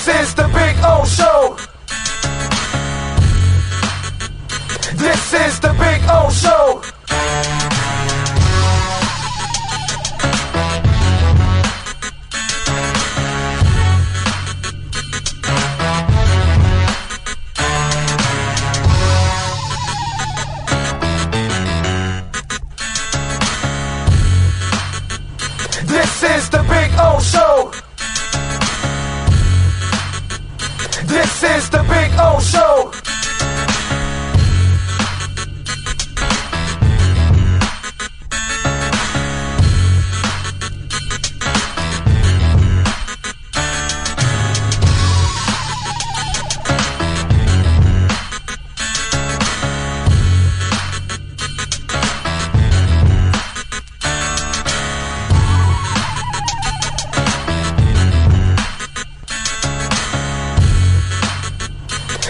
This is the Big O Show. This is the Big O Show. This is the Big O Show. This is the Big O Show.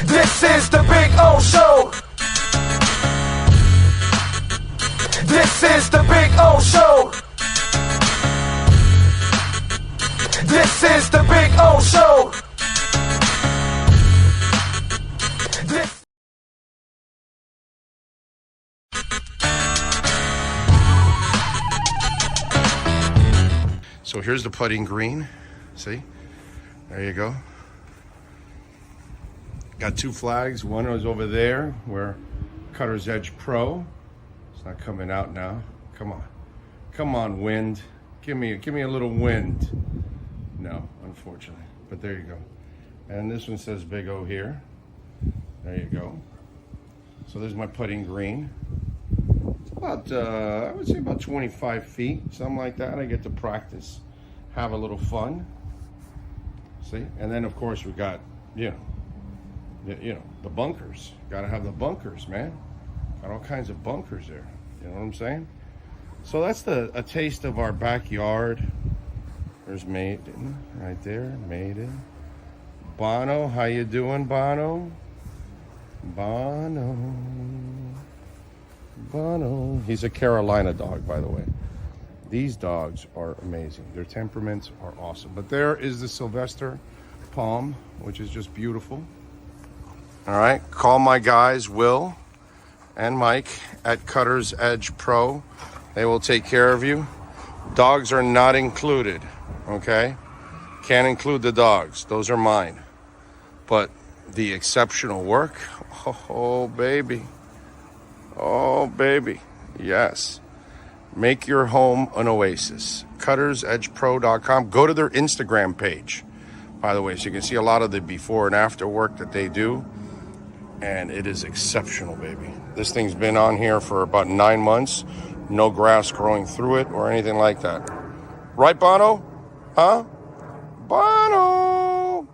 This is the Big O Show. This is the Big O Show. This is the Big O Show. This. So here's the putting green. See? There you go. Got two flags. One is over there where Cutter's Edge Pro. It's not coming out now. Come on. Come on, wind. Give me a little wind. No, unfortunately. But there you go. And this one says Big O here. There you go. So there's my putting green. It's about, I would say about 25 feet, something like that. I get to practice, have a little fun. See? And then, of course, we got, you know, the bunkers. Gotta have the bunkers, man. Got all kinds of bunkers there. You know what I'm saying? So that's a taste of our backyard. There's Maiden right there, Maiden. Bono, how you doing, Bono? Bono. Bono. He's a Carolina dog, by the way. These dogs are amazing. Their temperaments are awesome. But there is the Sylvester Palm, which is just beautiful. All right, call my guys, Will and Mike at Cutter's Edge Pro. They will take care of you. Dogs are not included, okay? Can't include the dogs. Those are mine. But the exceptional work, oh, baby. Oh, baby, yes. Make your home an oasis. CuttersEdgePro.com. Go to their Instagram page, by the way, so you can see a lot of the before and after work that they do. And it is exceptional, baby. This thing's been on here for about 9 months. No grass growing through it or anything like that. Right, Bono? Huh? Bono!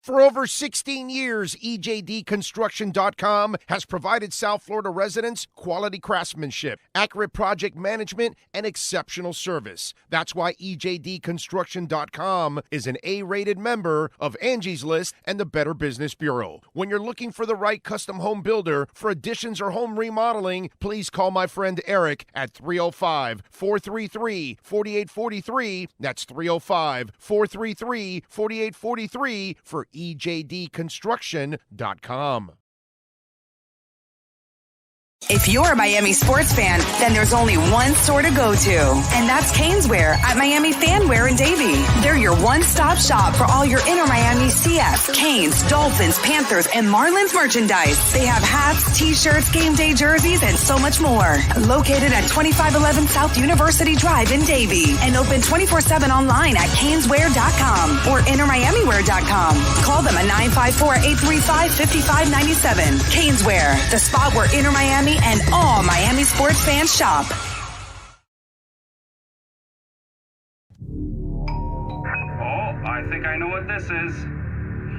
For over 16 years, EJDConstruction.com has provided South Florida residents quality craftsmanship, accurate project management, and exceptional service. That's why EJDConstruction.com is an A-rated member of Angie's List and the Better Business Bureau. When you're looking for the right custom home builder for additions or home remodeling, please call my friend Eric at 305-433-4843. That's 305-433-4843 for EJDConstruction.com. If you're a Miami sports fan, then there's only one store to go to, and that's Caneswear at Miami Fanwear in Davie. They're your one-stop shop for all your Inter Miami CF, Canes, Dolphins, Panthers, and Marlins merchandise. They have hats, t-shirts, game day jerseys, and so much more. Located at 2511 South University Drive in Davie, and open 24/7 online at Caneswear.com or InterMiamiWear.com. Call them at 954-835-5597. Caneswear, the spot where Inter Miami and all Miami sports fans shop. Oh, I think I know what this is.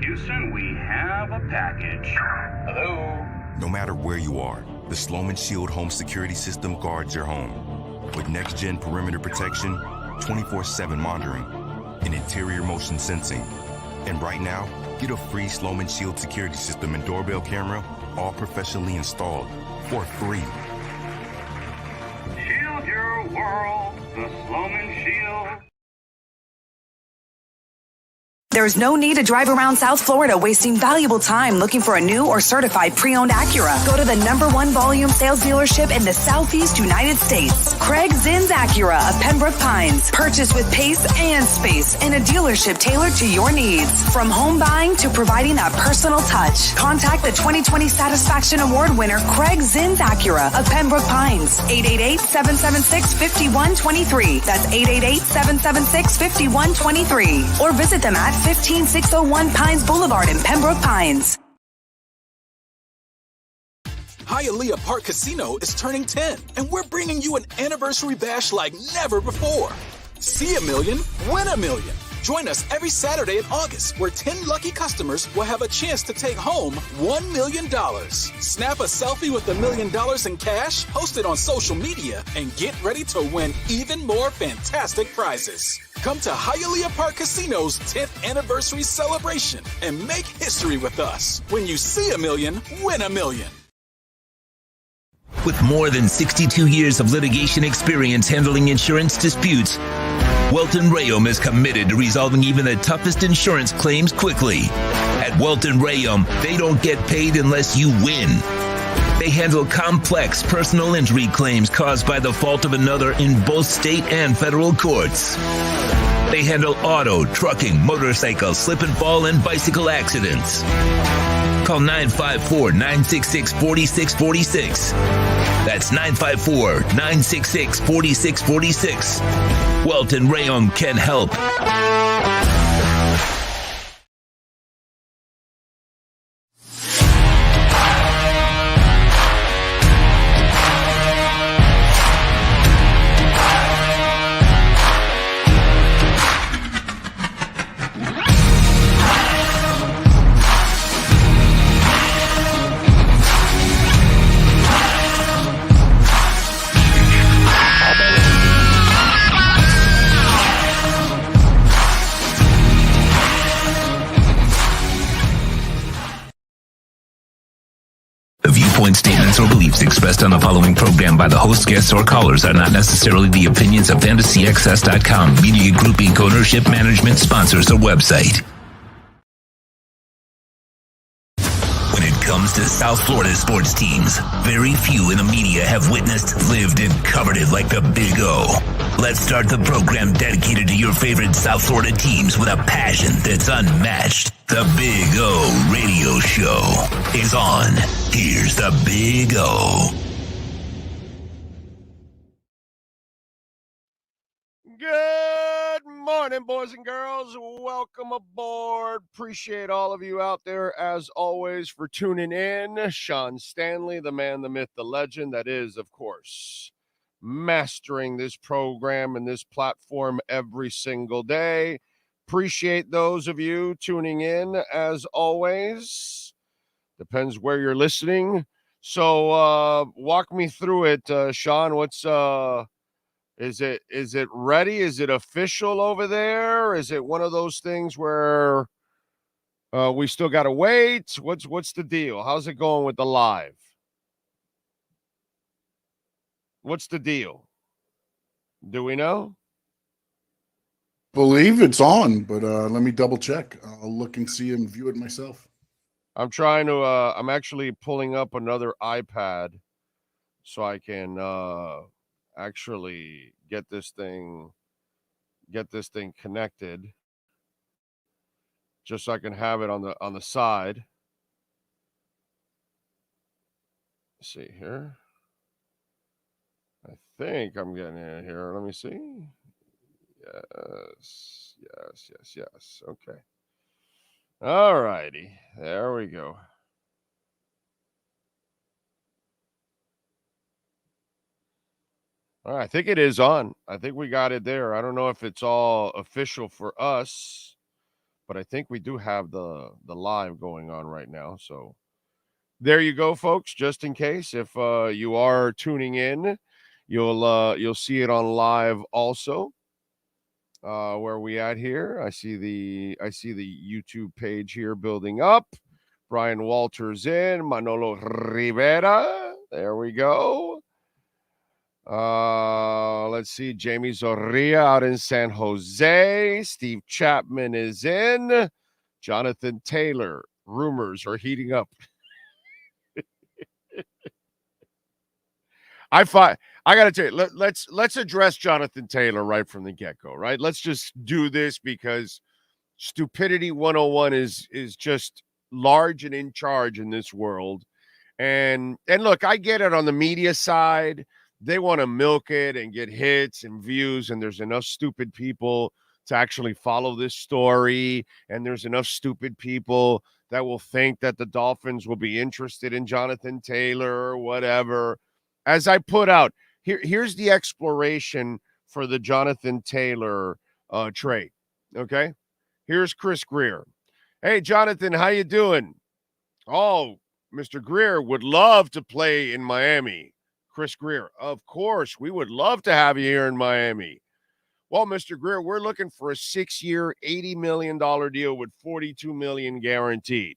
Houston, we have a package. Hello? No matter where you are, the Sloman Shield home security system guards your home. With next-gen perimeter protection, 24/7 monitoring, and interior motion sensing. And right now, get a free Sloman Shield security system and doorbell camera, all professionally installed, for free. world, the Sloman Shield. There's no need to drive around South Florida wasting valuable time looking for a new or certified pre-owned Acura. Go to the #1 volume sales dealership in the Southeast United States. Craig Zinn's Acura of Pembroke Pines. Purchase with pace and space in a dealership tailored to your needs. From home buying to providing that personal touch. Contact the 2020 Satisfaction Award winner Craig Zinn's Acura of Pembroke Pines. 888-776-5123. That's 888-776-5123. Or visit them at 15601 Pines Boulevard in Pembroke Pines. Hialeah Park Casino is turning 10, and we're bringing you an anniversary bash like never before. See a million, win a million. Join us every Saturday in August, where 10 lucky customers will have a chance to take home $1 million. Snap a selfie with $1 million in cash, post it on social media, and get ready to win even more fantastic prizes. Come to Hialeah Park Casino's 10th anniversary celebration and make history with us. When you see a million, win a million. With more than 62 years of litigation experience handling insurance disputes, Welton Rayom is committed to resolving even the toughest insurance claims quickly. At Welton Rayom, they don't get paid unless you win. They handle complex personal injury claims caused by the fault of another in both state and federal courts. They handle auto, trucking, motorcycle, slip and fall, and bicycle accidents. Call 954-966-4646. That's 954-966-4646. Welton Rayom can help. Statements or beliefs expressed on the following program by the host, guests, or callers are not necessarily the opinions of FantasyAccess.com, Media Group Inc. ownership, management, sponsors, or website. When it comes to South Florida sports teams, very few in the media have witnessed, lived, and covered it like the Big O. Let's start the program dedicated to your favorite South Florida teams with a passion that's unmatched. The Big O Radio Show is on. Here's the Big O. Good morning, boys and girls. Welcome aboard. Appreciate all of you out there, as always, for tuning in. Sean Stanley, the man, the myth, the legend, that is, of course, mastering this program and this platform every single day. Appreciate those of you tuning in, as always. Depends where you're listening. So walk me through it, Sean. What's is it ready? Is it official over there? Is it one of those things where we still got to wait? What's the deal? How's it going with the live? What's the deal? Do we know? Believe it's on, but let me double check. I'll look and see and view it myself. I'm trying to I'm actually pulling up another iPad so I can actually get this thing connected, just so I can have it on the side. Let's see here. I think I'm getting it here. Let me see. Yes. Okay. All righty. There we go. All right, I think it is on. I think we got it there. I don't know if it's all official for us, but I think we do have the live going on right now. So there you go, folks. Just in case, if you are tuning in, you'll see it on live also. Where are we at here? I see the YouTube page here building up. Brian Walters in, Manolo Rivera. There we go. Let's see. Jamie Zorrilla out in San Jose. Steve Chapman is in. Jonathan Taylor. Rumors are heating up. I got to tell you, let's address Jonathan Taylor right from the get-go, right? Let's just do this because stupidity 101 is just large and in charge in this world. And look, I get it on the media side. They want to milk it and get hits and views, and there's enough stupid people to actually follow this story, and there's enough stupid people that will think that the Dolphins will be interested in Jonathan Taylor or whatever. As I put out, here's the exploration for the Jonathan Taylor trade, okay? Here's Chris Greer. Hey, Jonathan, how you doing? Oh, Mr. Greer would love to play in Miami. Chris Greer, of course, we would love to have you here in Miami. Well, Mr. Greer, we're looking for a 6-year, $80 million deal with $42 million guaranteed.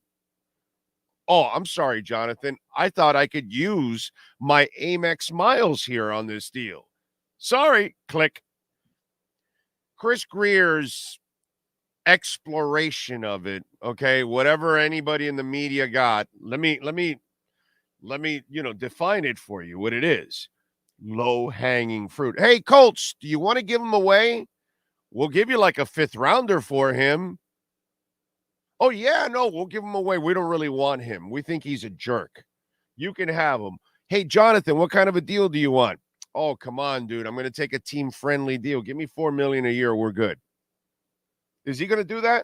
Oh, I'm sorry, Jonathan. I thought I could use my Amex miles here on this deal. Sorry, click. Chris Greer's exploration of it, okay, whatever anybody in the media got, let me define it for you what it is. Low-hanging fruit. Hey, Colts, do you want to give him away? We'll give you like a 5th rounder for him. Oh, yeah, no, we'll give him away. We don't really want him. We think he's a jerk. You can have him. Hey, Jonathan, what kind of a deal do you want? Oh, come on, dude. I'm going to take a team-friendly deal. Give me $4 million a year. We're good. Is he going to do that?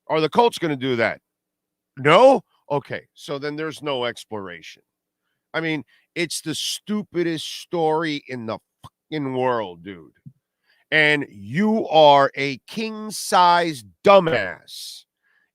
Are the Colts going to do that? No? Okay, so then there's no exploration. I mean, it's the stupidest story in the fucking world, dude. And you are a king-size dumbass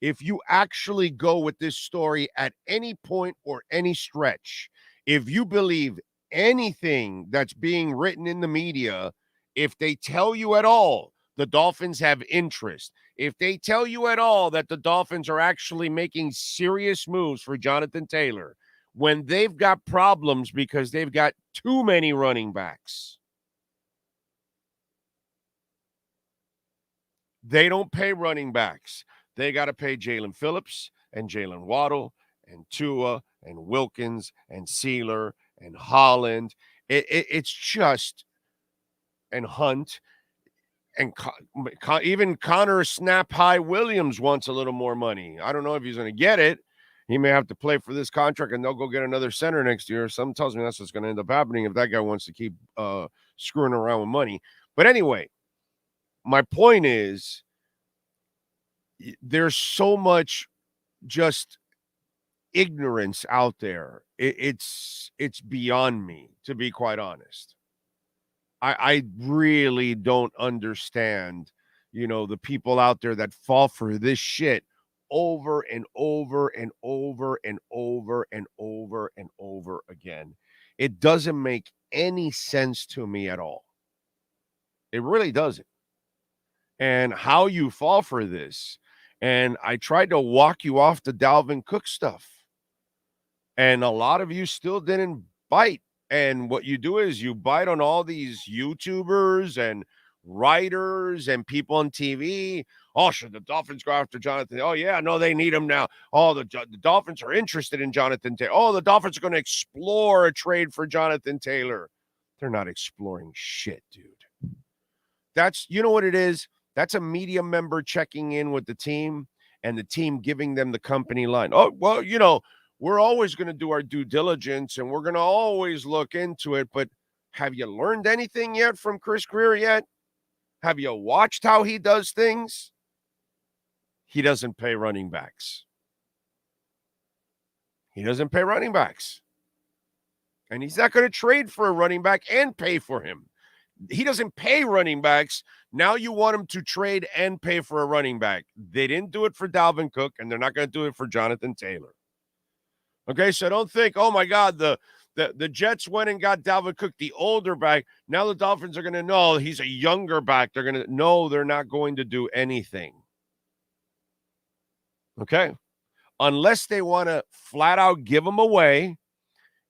if you actually go with this story at any point or any stretch. If you believe anything that's being written in the media, if they tell you at all the Dolphins have interest, if they tell you at all that the Dolphins are actually making serious moves for Jonathan Taylor, when they've got problems because they've got too many running backs, they don't pay running backs. They got to pay Jalen Phillips and Jalen Waddle and Tua and Wilkins and Sealer and Holland. It's just, and Hunt. And even Connor Snap-High Williams wants a little more money. I don't know if he's going to get it. He may have to play for this contract, and they'll go get another center next year. Something tells me that's what's going to end up happening if that guy wants to keep screwing around with money. But anyway, my point is there's so much just ignorance out there. It's beyond me, to be quite honest. I really don't understand, the people out there that fall for this shit over and over and over and over and over and over again. It doesn't make any sense to me at all. It really doesn't. And how you fall for this. And I tried to walk you off the Dalvin Cook stuff. And a lot of you still didn't bite. And what you do is you bite on all these YouTubers and writers and people on TV. Oh, should the Dolphins go after Jonathan? Oh, yeah, no, they need him now. Oh, the Dolphins are interested in Jonathan Taylor. Oh, the Dolphins are going to explore a trade for Jonathan Taylor. They're not exploring shit, dude. That's, you know what it is? That's a media member checking in with the team and the team giving them the company line. Oh, well, we're always going to do our due diligence and we're going to always look into it. But have you learned anything yet from Chris Greer yet? Have you watched how he does things? He doesn't pay running backs. He doesn't pay running backs. And he's not going to trade for a running back and pay for him. He doesn't pay running backs. Now you want him to trade and pay for a running back. They didn't do it for Dalvin Cook, and they're not going to do it for Jonathan Taylor. Okay, so don't think, oh, my God, the Jets went and got Dalvin Cook, the older back. Now the Dolphins are going to know he's a younger back. They're going to know they're not going to do anything. Okay? Unless they want to flat out give him away.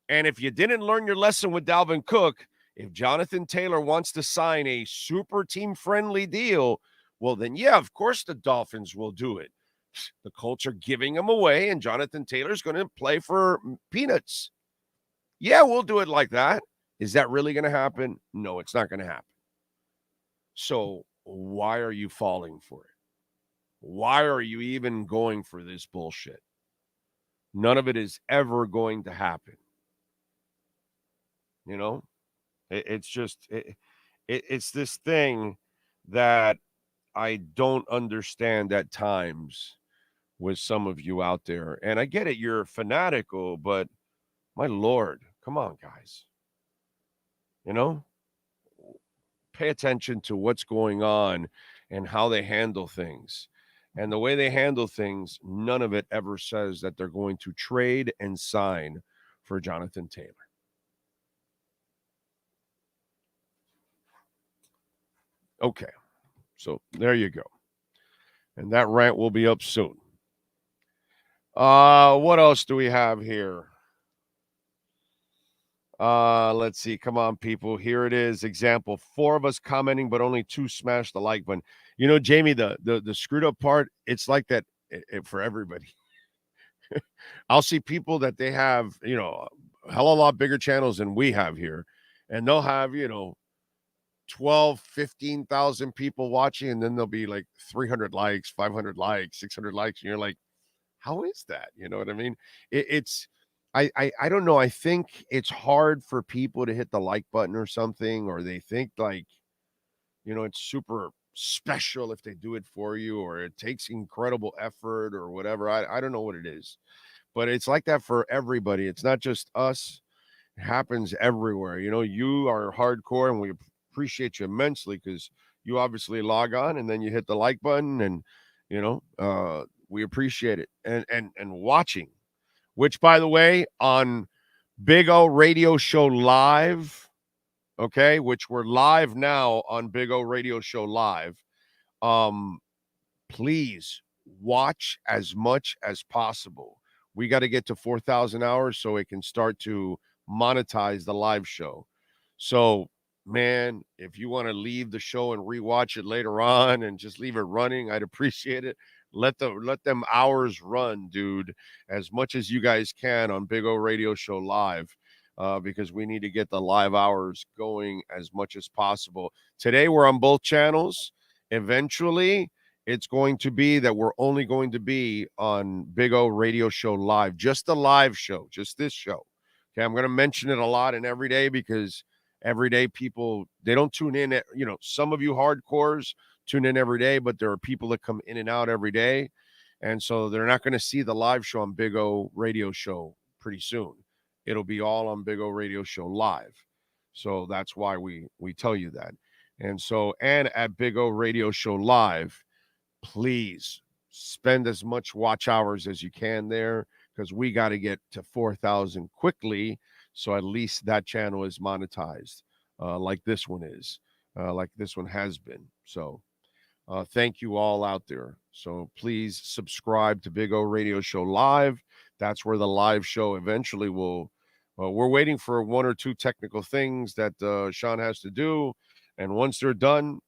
And if you didn't learn your lesson with Dalvin Cook, If Jonathan Taylor wants to sign a super team-friendly deal, well, then, yeah, of course the Dolphins will do it. The Colts are giving him away, and Jonathan Taylor's going to play for peanuts. Yeah, we'll do it like that. Is that really going to happen? No, it's not going to happen. So why are you falling for it? Why are you even going for this bullshit? None of it is ever going to happen. You know, it's just, it's this thing that I don't understand at times with some of you out there. And I get it, you're fanatical, but my Lord, come on, guys. You know, pay attention to what's going on and how they handle things. And the way they handle things, none of it ever says that they're going to trade and sign for Jonathan Taylor. Okay, so there you go. And that rant will be up soon. What else do we have here? Let's see. Come on, people. Here it is. Example: 4 of us commenting, but only 2 smash the like button. You know, Jamie, the screwed up part, it's like that for everybody. I'll see people that they have, you know, a hell of a lot bigger channels than we have here, and they'll have, you know, 12, 15,000 people watching, and then there'll be like 300 likes, 500 likes, 600 likes, and you're like, how is that? You know what I mean? I don't know. I think it's hard for people to hit the like button or something, or they think like, you know, it's super special if they do it for you, or it takes incredible effort or whatever. I don't know what it is, but it's like that for everybody. It's not just us. It happens everywhere. You know, you are hardcore, and we appreciate you immensely because you obviously log on and then you hit the like button, and, you know, we appreciate it. And watching, which, by the way, on Big O Radio Show Live, okay, which we're live now on Big O Radio Show Live, please watch as much as possible. We got to get to 4,000 hours so it can start to monetize the live show. So, man, if you want to leave the show and rewatch it later on and just leave it running, I'd appreciate it. Let them hours run, dude, as much as you guys can on Big O Radio Show Live, because we need to get the live hours going as much as possible. Today, we're on both channels. Eventually, it's going to be that we're only going to be on Big O Radio Show Live, just the live show, just this show. Okay, I'm going to mention it a lot and every day because every day people, they don't tune in. You know, some of you hardcores tune in every day, but there are people that come in and out every day. And so they're not going to see the live show on Big O Radio Show pretty soon. It'll be all on Big O Radio Show Live. So that's why we tell you that. And so, and at Big O Radio Show Live, please spend as much watch hours as you can there, because we got to get to 4,000 quickly. So at least that channel is monetized, like this one is, like this one has been. So thank you all out there. So please subscribe to Big O Radio Show Live. That's where the live show eventually will. We're waiting for 1 or 2 technical things that Sean has to do. And once they're done,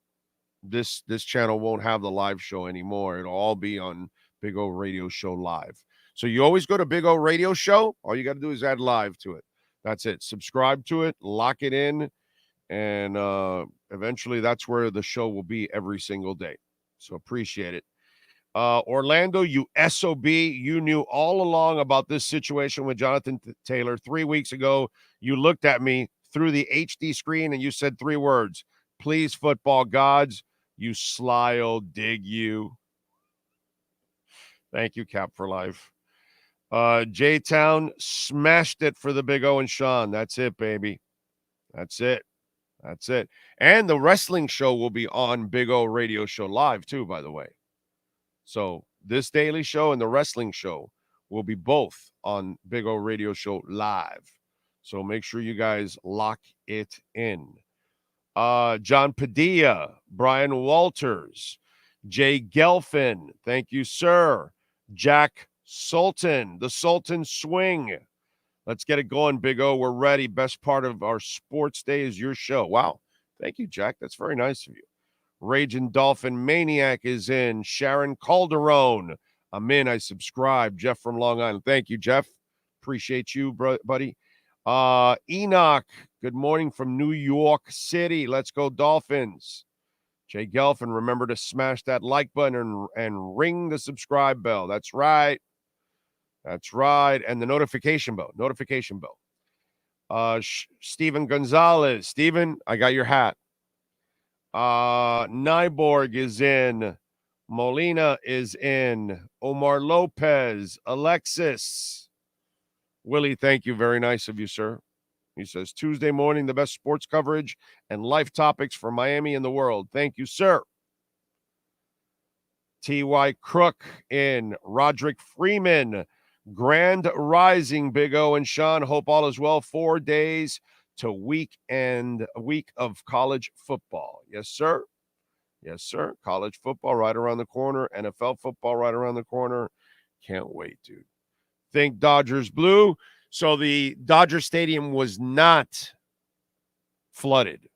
this channel won't have the live show anymore. It'll all be on Big O Radio Show Live. So you always go to Big O Radio Show. All you got to do is add live to it. That's it. Subscribe to it, lock it in, and eventually that's where the show will be every single day. So appreciate it. Orlando, you SOB, you knew all along about this situation with Jonathan Taylor. 3 weeks ago, you looked at me through the HD screen and you said 3 words: please, football gods. You sly old dig you. Thank you, Cap for Life. J-Town smashed it for the Big O and Sean. That's it, baby. That's it. That's it. And the wrestling show will be on Big O Radio Show Live, too, by the way. So this daily show and the wrestling show will be both on Big O Radio Show Live. So make sure you guys lock it in. John Padilla, Brian Walters, Jay Gelfin, thank you, sir. Jack Sultan, the Sultan Swing, Let's get it going, Big O. We're ready. Best part of our sports day is your show. Wow. Thank you, Jack. That's very nice of you. Raging Dolphin Maniac is in. Sharon Calderon. I'm in. I subscribe. Jeff from Long Island. Thank you, Jeff. Appreciate you, buddy. Enoch, good morning from New York City. Let's go, Dolphins. Jay Gelfin, remember to smash that like button and ring the subscribe bell. That's right. That's right. And the notification bell. Steven Gonzalez. Steven, I got your hat. Nyborg is in. Molina is in. Omar Lopez. Alexis. Willie, thank you. Very nice of you, sir. He says, Tuesday morning, the best sports coverage and life topics for Miami and the world. Thank you, sir. T.Y. Crook in. Roderick Freeman. Grand Rising, Big O and Sean. Hope all is well. 4 days to week of college football. Yes, sir. Yes, sir. College football right around the corner. NFL football right around the corner. Can't wait, dude. Think Dodgers blue. So the Dodger Stadium was not flooded,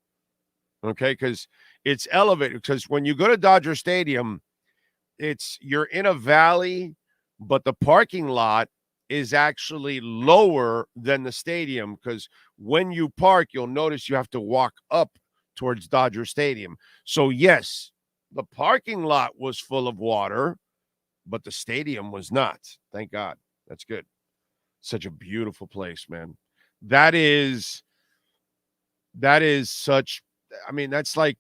okay, because it's elevated. Because when you go to Dodger Stadium, you're in a valley, but the parking lot is actually lower than the stadium, because when you park, you'll notice you have to walk up towards Dodger Stadium. So, yes, the parking lot was full of water, but the stadium was not. Thank God. That's good. Such a beautiful place, man. That is such, I mean, that's like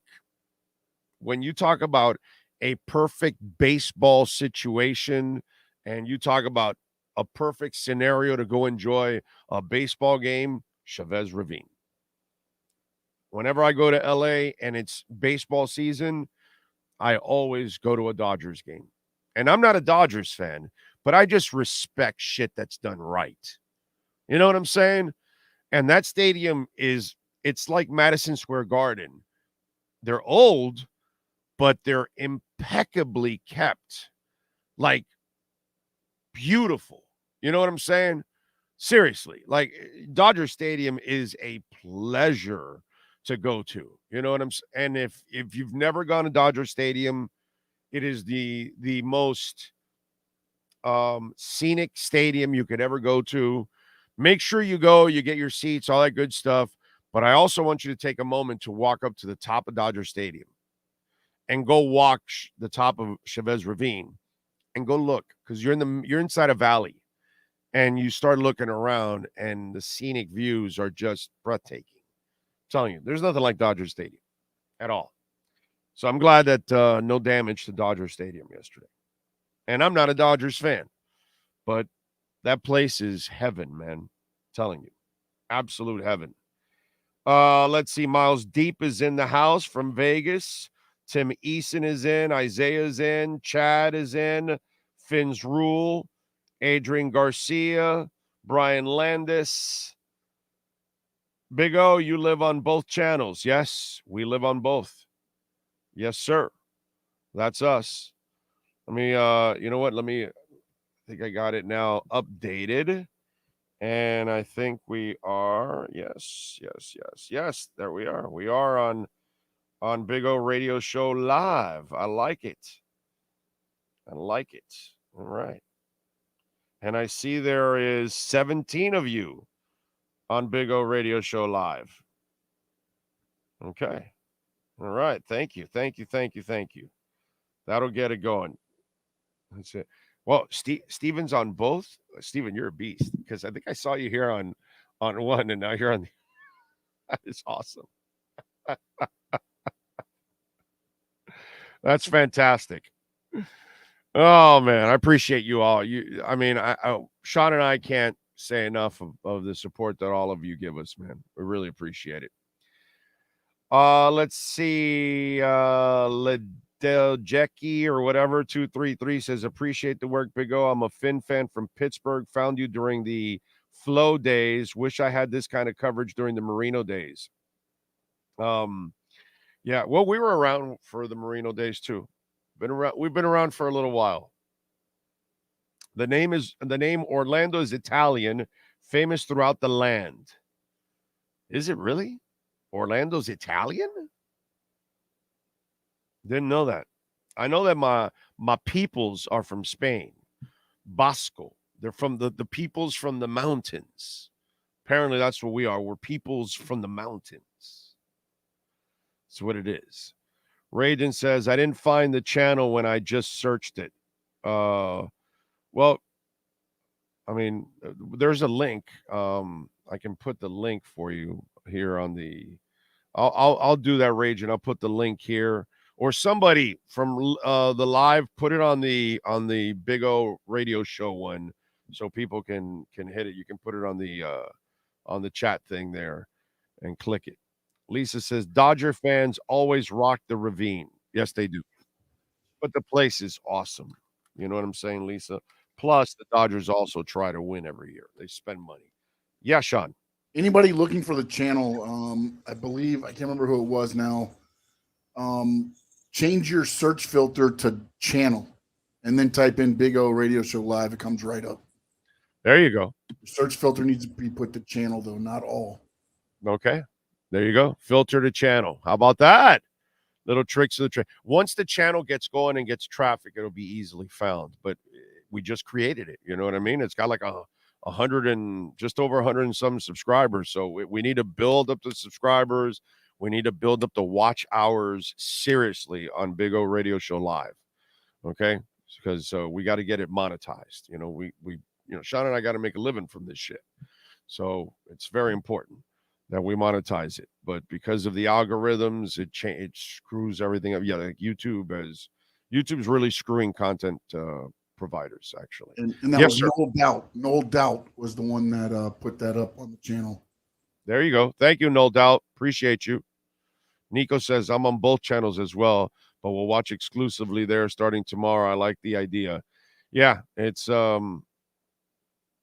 when you talk about a perfect baseball situation and you talk about a perfect scenario to go enjoy a baseball game, Chavez Ravine. Whenever I go to LA and it's baseball season, I always go to a Dodgers game. And I'm not a Dodgers fan, but I just respect shit that's done right. You know what I'm saying? And that stadium it's like Madison Square Garden. They're old, but they're impeccably kept. Like, beautiful. You know what I'm saying? Seriously. Like, Dodger Stadium is a pleasure to go to. You know what I'm saying? And if you've never gone to Dodger Stadium, it is the most scenic stadium you could ever go to. Make sure you go, you get your seats, all that good stuff. But I also want you to take a moment to walk up to the top of Dodger Stadium and go walk the top of Chavez Ravine and go look, because you're inside a valley and you start looking around and the scenic views are just breathtaking. I'm telling you, there's nothing like Dodger Stadium at all. So I'm glad that no damage to Dodger Stadium yesterday. And I'm not a Dodgers fan, but that place is heaven, man. I'm telling you, absolute heaven. Let's see. Miles Deep is in the house from Vegas. Tim Eason is in. Isaiah's in. Chad is in. Finn's Rule. Adrian Garcia. Brian Landis. Big O, you live on both channels. Yes, we live on both. Yes, sir. That's us. Let me, you know what? I think I got it now updated. And I think we are, yes. There we are. We are on Big O Radio Show Live. I like it. All right. And I see there is 17 of you on Big O Radio Show Live. Okay. All right. Thank you. That'll get it going. That's it. Well, Steven's on both. Steven, you're a beast, because I think I saw you here on one, and now you're on the. That is awesome. That's fantastic. Oh man, I appreciate you all. Sean and I can't say enough of the support that all of you give us, man. We really appreciate it. Let's see. Jackie or whatever 233 says, appreciate the work, Big O. I'm a Finn fan from Pittsburgh. Found you during the Flow days. Wish I had this kind of coverage during the Marino days. Yeah, well, we were around for the Marino days too. We've been around for a little while. The name Orlando is Italian. famous throughout the land. Is it really? Orlando's Italian? Didn't know that. I know that my peoples are from Spain. Basco. They're from the peoples from the mountains. Apparently that's what we are. We're peoples from the mountains. That's what it is. Raiden says, I didn't find the channel when I just searched it. Well, I mean, there's a link. I can put the link for you here on the. I'll do that, Rage, and I'll put the link here. Or somebody from the live, put it on the Big O radio show one, so people can hit it. You can put it on the chat thing there, and click it. Lisa says Dodger fans always rock the Ravine. Yes, they do. But the place is awesome. You know what I'm saying, Lisa? Plus, the Dodgers also try to win every year. They spend money. Yeah, Sean. Anybody looking for the channel, I believe, I can't remember who it was now. Change your search filter to channel and then type in Big O Radio Show Live. It comes right up. There you go. The search filter needs to be put to channel, though, not all. Okay. There you go. Filter to channel. How about that? Little tricks of the trade. Once the channel gets going and gets traffic, it'll be easily found. But we just created it. You know what I mean? It's got like just over 100 and some subscribers. So we need to build up the subscribers. We need to build up the watch hours seriously on Big O Radio Show Live. Okay? Because we got to get it monetized. You know, we Sean and I got to make a living from this shit. So it's very important that we monetize it. But because of the algorithms, it screws everything up. Yeah, like YouTube's really screwing content providers, actually. And that was No Doubt. No Doubt was the one that put that up on the channel. There you go. Thank you, No Doubt. Appreciate you. Nico says, I'm on both channels as well, but we'll watch exclusively there starting tomorrow. I like the idea. Yeah, it's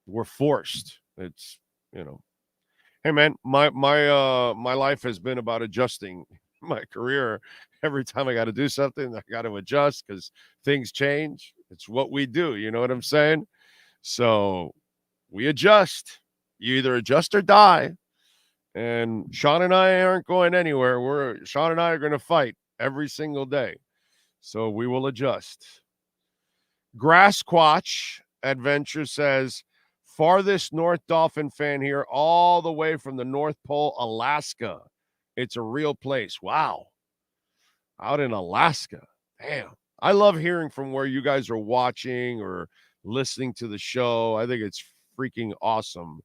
we're forced. It's, hey man, my life has been about adjusting my career. Every time I got to do something, I got to adjust because things change. It's what we do. You know what I'm saying? So we adjust. You either adjust or die. And Sean and I aren't going anywhere. Sean and I are going to fight every single day. So we will adjust. Grassquatch Adventure says, farthest North Dolphin fan here, all the way from the North Pole, Alaska. It's a real place. Wow. Out in Alaska. Damn. I love hearing from where you guys are watching or listening to the show. I think it's freaking awesome.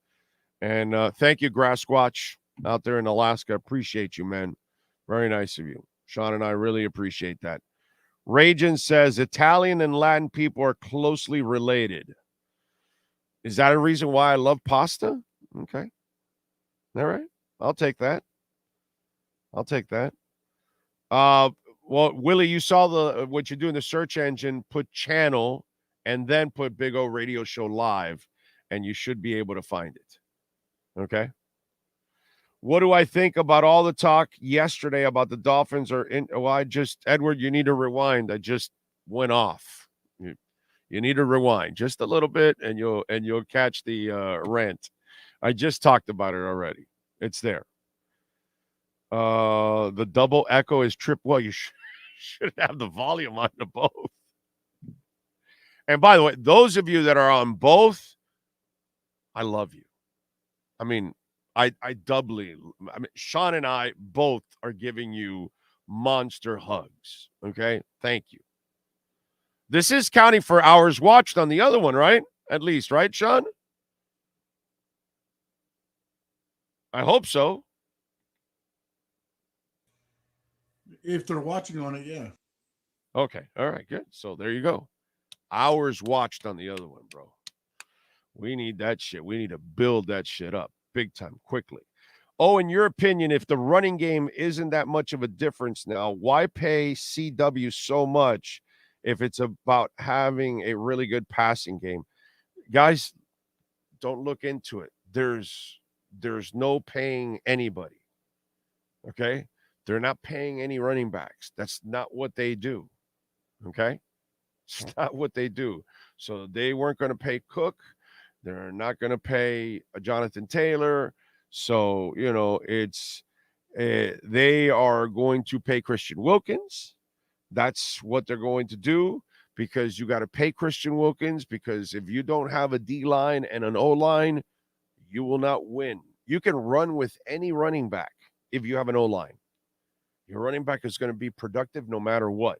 And thank you, Grassquatch, out there in Alaska. Appreciate you, man. Very nice of you. Sean and I really appreciate that. Ragin says Italian and Latin people are closely related. Is that a reason why I love pasta? Okay. All right. I'll take that. Well, Willie, you saw what you do in the search engine, put channel and then put Big O Radio Show Live, and you should be able to find it. Okay. What do I think about all the talk yesterday about the Dolphins Edward, you need to rewind. I just went off. You need to rewind just a little bit and you'll catch the rant. I just talked about it already. It's there. The double echo is trip. Well, you should have the volume on to both. And by the way, those of you that are on both, I love you. I mean, Sean and I both are giving you monster hugs. Okay. Thank you. This is counting for hours watched on the other one, right? At least, right, Sean? I hope so. If they're watching on it, yeah. Okay. All right, good. So there you go. Hours watched on the other one, bro. We need that shit. We need to build that shit up big time, quickly. Oh, in your opinion, if the running game isn't that much of a difference now, why pay CW so much if it's about having a really good passing game? Guys, don't look into it. There's no paying anybody. Okay? They're not paying any running backs. That's not what they do. Okay? It's not what they do. So they weren't going to pay Cook. They're not going to pay a Jonathan Taylor. So, they are going to pay Christian Wilkins. That's what they're going to do, because you got to pay Christian Wilkins, because if you don't have a D-line and an O-line, you will not win. You can run with any running back if you have an O-line. Your running back is going to be productive no matter what,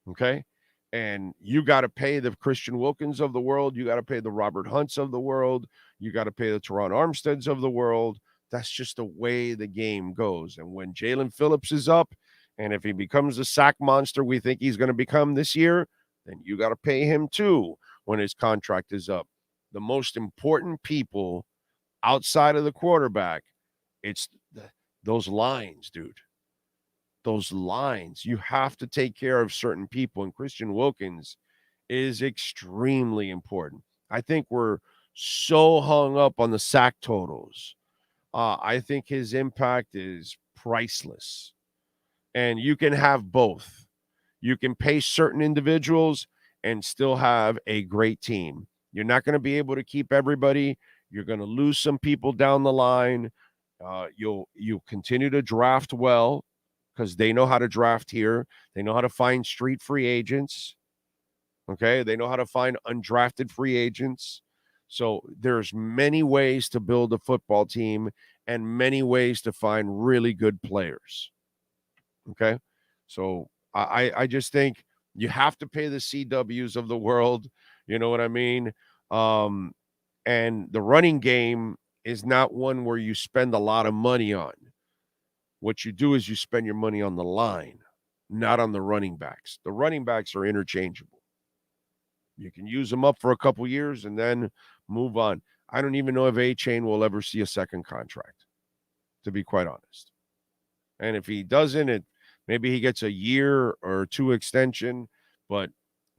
okay? And you got to pay the Christian Wilkins of the world. You got to pay the Robert Hunts of the world. You got to pay the Teron Armsteads of the world. That's just the way the game goes. And when Jalen Phillips is up, and if he becomes the sack monster we think he's going to become this year, then you got to pay him too when his contract is up. The most important people outside of the quarterback, it's those lines, dude. Those lines. You have to take care of certain people, and Christian Wilkins is extremely important. I think we're so hung up on the sack totals. I think his impact is priceless. And you can have both. You can pay certain individuals and still have a great team. You're not going to be able to keep everybody. You're going to lose some people down the line. You'll continue to draft well, because they know how to draft here. They know how to find street free agents. Okay. They know how to find undrafted free agents. So there's many ways to build a football team and many ways to find really good players. Okay. So I just think you have to pay the CWs of the world. You know what I mean? And the running game is not one where you spend a lot of money on. What you do is you spend your money on the line, not on the running backs. The running backs are interchangeable. You can use them up for a couple years and then move on. I don't even know if A-Chain will ever see a second contract, to be quite honest. And if he doesn't, maybe he gets a year or two extension, but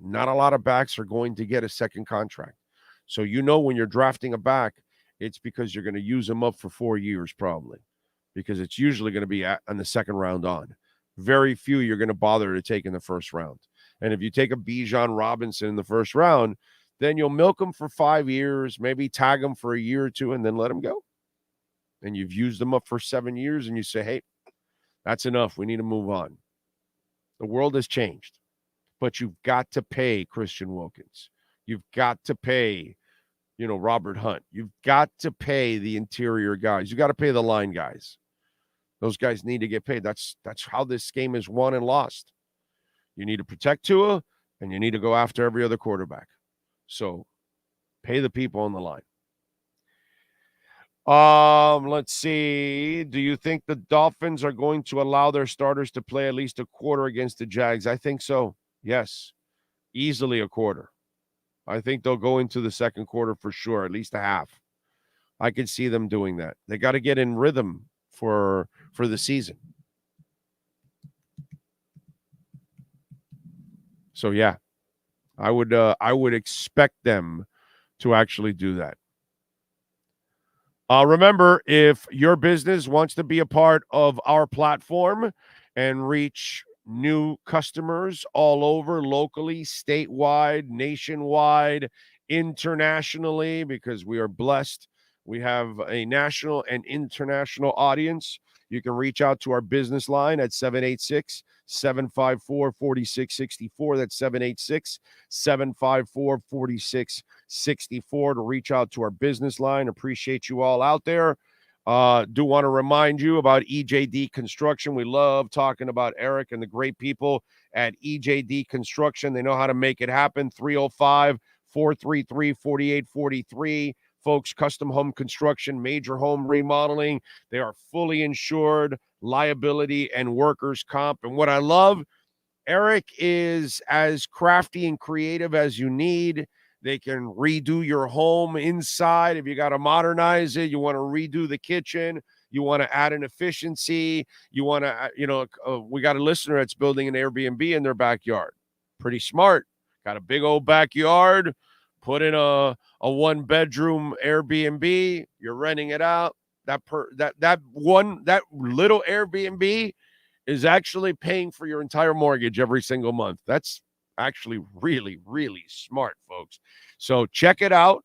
not a lot of backs are going to get a second contract. So when you're drafting a back, it's because you're going to use them up for 4 years probably, because it's usually going to be on the second round on. Very few you're going to bother to take in the first round. And if you take a Bijan Robinson in the first round, then you'll milk him for 5 years, maybe tag him for a year or two, and then let him go. And you've used them up for 7 years, and you say, hey, that's enough. We need to move on. The world has changed. But you've got to pay Christian Wilkins. You've got to pay, Robert Hunt. You've got to pay the interior guys. You got to pay the line guys. Those guys need to get paid. That's how this game is won and lost. You need to protect Tua, and you need to go after every other quarterback. So pay the people on the line. Let's see. Do you think the Dolphins are going to allow their starters to play at least a quarter against the Jags? I think so. Yes. Easily a quarter. I think they'll go into the second quarter for sure, at least a half. I could see them doing that. They got to get in rhythm for the season. So yeah, I would expect them to actually do that. Remember, if your business wants to be a part of our platform and reach new customers all over, locally, statewide, nationwide, internationally, because we are blessed, we have a national and international audience. You can reach out to our business line at 786-754-4664. That's 786-754-4664 to reach out to our business line. Appreciate you all out there. Do want to remind you about EJD Construction. We love talking about Eric and the great people at EJD Construction. They know how to make it happen. 305-433-4843. Folks, custom home construction, major home remodeling. They are fully insured, liability and workers' comp. And what I love, Eric is as crafty and creative as you need. They can redo your home inside. If you got to modernize it, you want to redo the kitchen, you want to add an efficiency, you want to, we got a listener that's building an Airbnb in their backyard. Pretty smart. Got a big old backyard. Put in a 1-bedroom Airbnb. You're renting it out. That little Airbnb is actually paying for your entire mortgage every single month. That's actually really, really smart, folks. So check it out.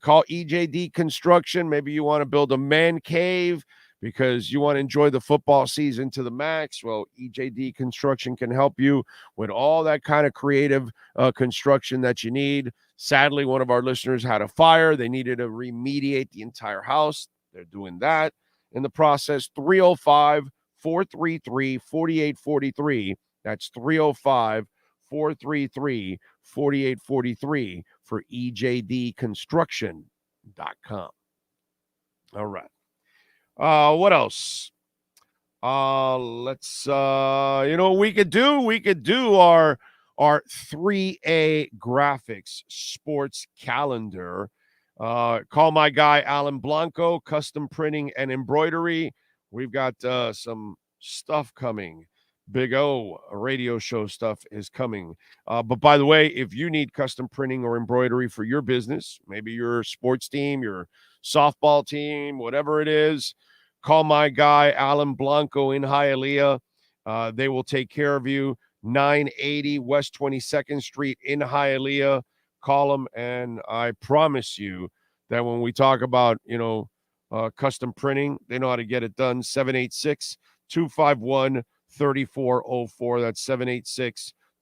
Call EJD Construction. Maybe you want to build a man cave because you want to enjoy the football season to the max. Well, EJD Construction can help you with all that kind of creative construction that you need. Sadly, one of our listeners had a fire. They needed to remediate the entire house. They're doing that in the process. 305-433-4843. That's 305-433-4843 for ejdconstruction.com. All right. What else? Let's what we could do? We could do our 3A graphics sports calendar. Call my guy Alan Blanco, custom printing and embroidery. We've got some stuff coming. Big O radio show stuff is coming. But by the way, if you need custom printing or embroidery for your business, maybe your sports team, your softball team, whatever it is, call my guy Alan Blanco in Hialeah. They will take care of you. 980 West 22nd Street in Hialeah. Call them, and I promise you that when we talk about, custom printing, they know how to get it done. 786-251-3404. That's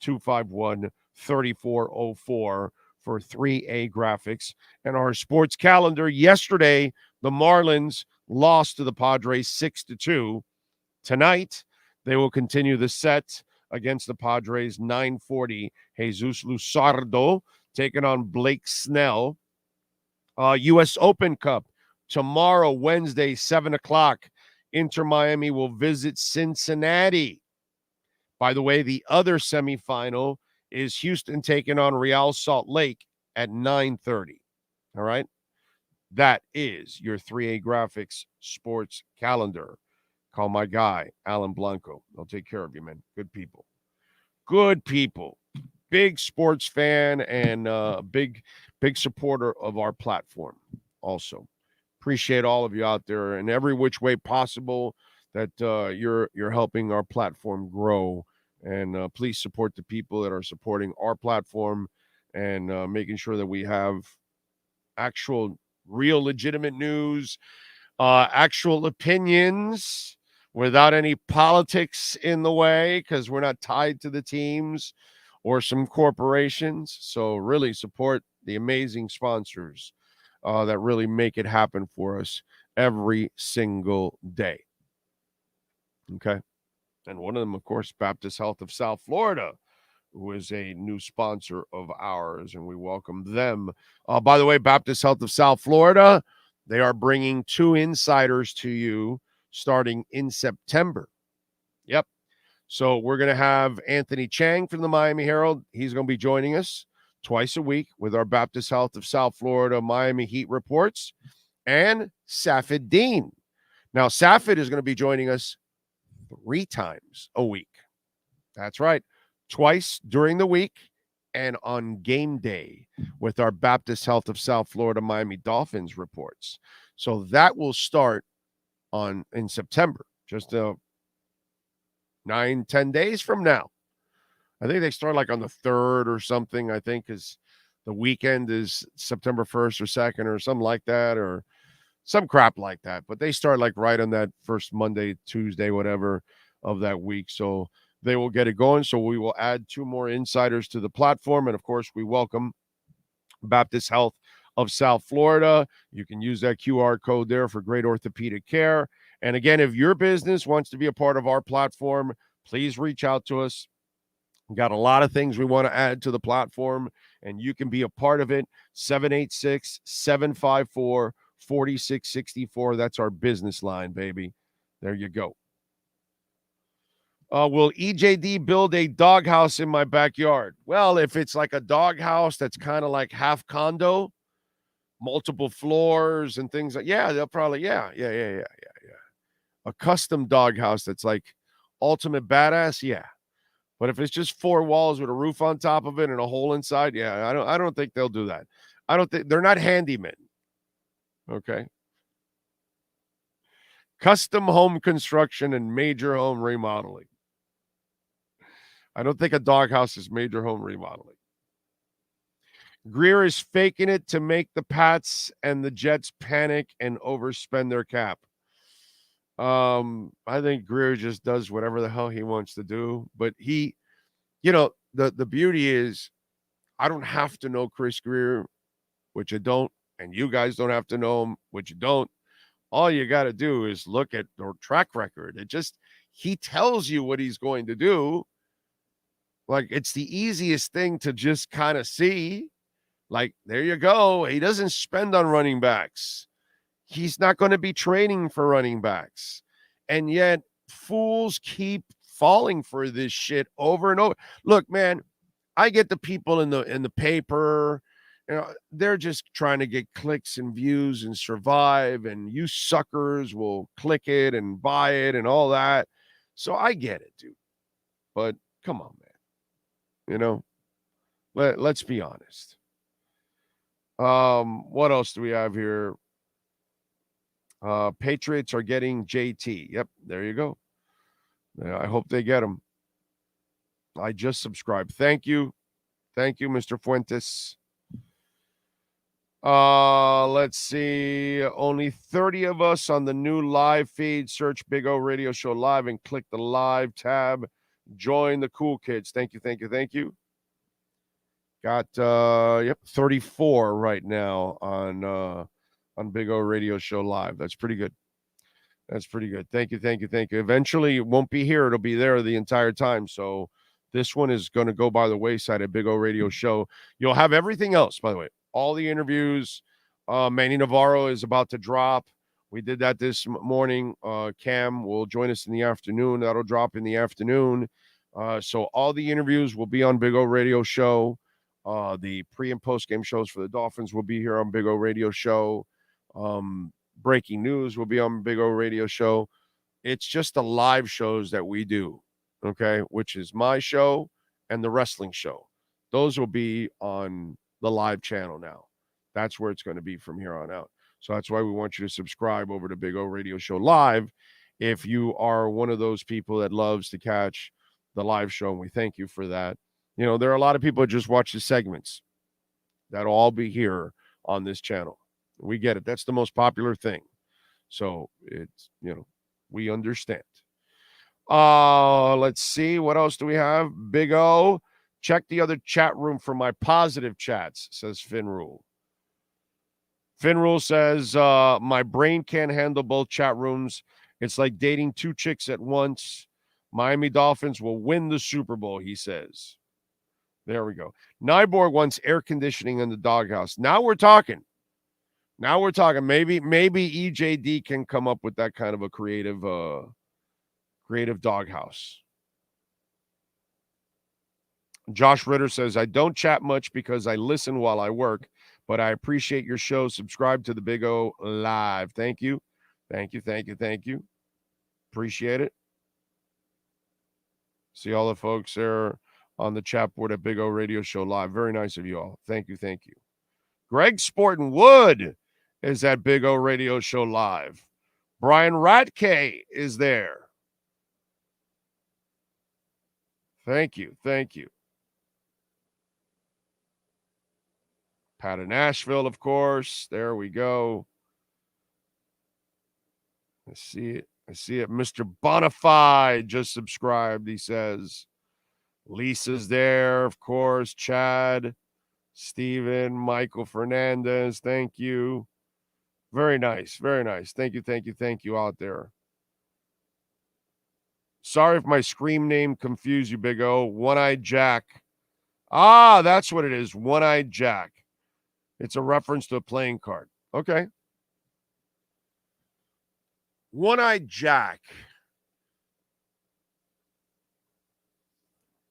786-251-3404 for 3A graphics. And our sports calendar yesterday, the Marlins lost to the Padres 6-2. Tonight, they will continue the set against the Padres. 9:40, Jesus Luzardo taking on Blake Snell. U.S. Open Cup tomorrow, Wednesday, 7 o'clock. Inter Miami will visit Cincinnati. By the way, the other semifinal is Houston taking on Real Salt Lake at 9:30. All right? That is your 3A graphics sports calendar. Call my guy, Alan Blanco. They'll take care of you, man. Good people. Good people. Big sports fan and big supporter of our platform also. Appreciate all of you out there in every which way possible that you're helping our platform grow. And please support the people that are supporting our platform and making sure that we have actual, real, legitimate news, actual opinions without any politics in the way, because we're not tied to the teams or some corporations. So really support the amazing sponsors that really make it happen for us every single day. Okay. And one of them, of course, Baptist Health of South Florida, who is a new sponsor of ours, and we welcome them. By the way, Baptist Health of South Florida, they are bringing 2 insiders to you starting in September. Yep. So we're going to have Anthony Chang from the Miami Herald. He's going to be joining us twice a week with our Baptist Health of South Florida Miami Heat reports, and Safid Dean. Now, Safid is going to be joining us 3 times a week. That's right. Twice during the week and on game day with our Baptist Health of South Florida Miami Dolphins reports. So that will start in September, just 9-10 days from now. I think they start like on the 3rd or something, I think, is the weekend is September 1st or 2nd or something like that, or some crap like that. But they start like right on that first Monday, Tuesday, whatever of that week. So they will get it going. So we will add 2 more insiders to the platform. And of course, we welcome Baptist Health of South Florida. You can use that QR code there for great orthopedic care. And again, if your business wants to be a part of our platform, please reach out to us. We've got a lot of things we want to add to the platform, and you can be a part of it. 786-754-4664. That's our business line, baby. There you go. Will EJD build a doghouse in my backyard? Well, if it's like a doghouse that's kind of like half condo, multiple floors and things like, yeah, they'll probably, yeah. A custom doghouse that's like ultimate badass, yeah. But if it's just 4 walls with a roof on top of it and a hole inside, yeah, I don't think they'll do that. I don't think they're not handymen. Okay. Custom home construction and major home remodeling. I don't think a doghouse is major home remodeling. Greer is faking it to make the Pats and the Jets panic and overspend their cap. I think Greer just does whatever the hell he wants to do. But he, the beauty is I don't have to know Chris Greer, which you don't, and you guys don't have to know him, which you don't. All you got to do is look at their track record. He tells you what he's going to do. Like, it's the easiest thing to just kind of see. Like, there you go. He doesn't spend on running backs. He's not going to be training for running backs. And yet, fools keep falling for this shit over and over. Look, man, I get the people in the paper, they're just trying to get clicks and views and survive, and you suckers will click it and buy it and all that. So I get it, dude. But come on, man. Let's be honest. What else do we have here? Patriots are getting JT. Yep, there you go. I hope they get him. I just subscribed. Thank you, Mr. Fuentes. Let's see. Only 30 of us on the new live feed. Search Big O Radio Show Live and click the live tab. Join the cool kids. Thank you. Got 34 right now on Big O Radio Show Live. That's pretty good. Thank you. Eventually it won't be here, it'll be there the entire time. So this one is going to go by the wayside at Big O Radio Show. You'll have everything else, by the way. All the interviews. Manny Navarro is about to drop. We did that this morning. Cam will join us in the afternoon. That'll drop in the afternoon. So all the interviews will be on Big O Radio Show. The pre and post game shows for the Dolphins will be here on Big O Radio Show. Breaking news will be on Big O Radio Show. It's just the live shows that we do, okay, which is my show and the wrestling show. Those will be on the live channel now. That's where it's going to be from here on out. So that's why we want you to subscribe over to Big O Radio Show Live if you are one of those people that loves to catch the live show, and we thank you for that. There are a lot of people that just watch the segments. That'll all be here on this channel. We get it. That's the most popular thing. So it's, we understand. Let's see. What else do we have? Big O. Check the other chat room for my positive chats, says Finrule. Finrule says, my brain can't handle both chat rooms. It's like dating two chicks at once. Miami Dolphins will win the Super Bowl, he says. There we go. Nyborg wants air conditioning in the doghouse. Now we're talking. Maybe EJD can come up with that kind of a creative doghouse. Josh Ritter says, I don't chat much because I listen while I work, but I appreciate your show. Subscribe to the Big O Live. Thank you. Appreciate it. See all the folks there on the chat board at Big O Radio Show Live. Very nice of you all. Thank you. Greg Sporting Wood is at Big O Radio Show Live. Brian Ratke is there. Thank you. Pat in Nashville, of course. There we go. I see it. Mr. Bonafide just subscribed, he says. Lisa's there, of course. Chad, Steven, Michael Fernandez. Thank you. Very nice. Thank you out there. Sorry if my scream name confused you, Big O. One-Eyed Jack. Ah, that's what it is. One-Eyed Jack. It's a reference to a playing card. Okay. One-Eyed Jack.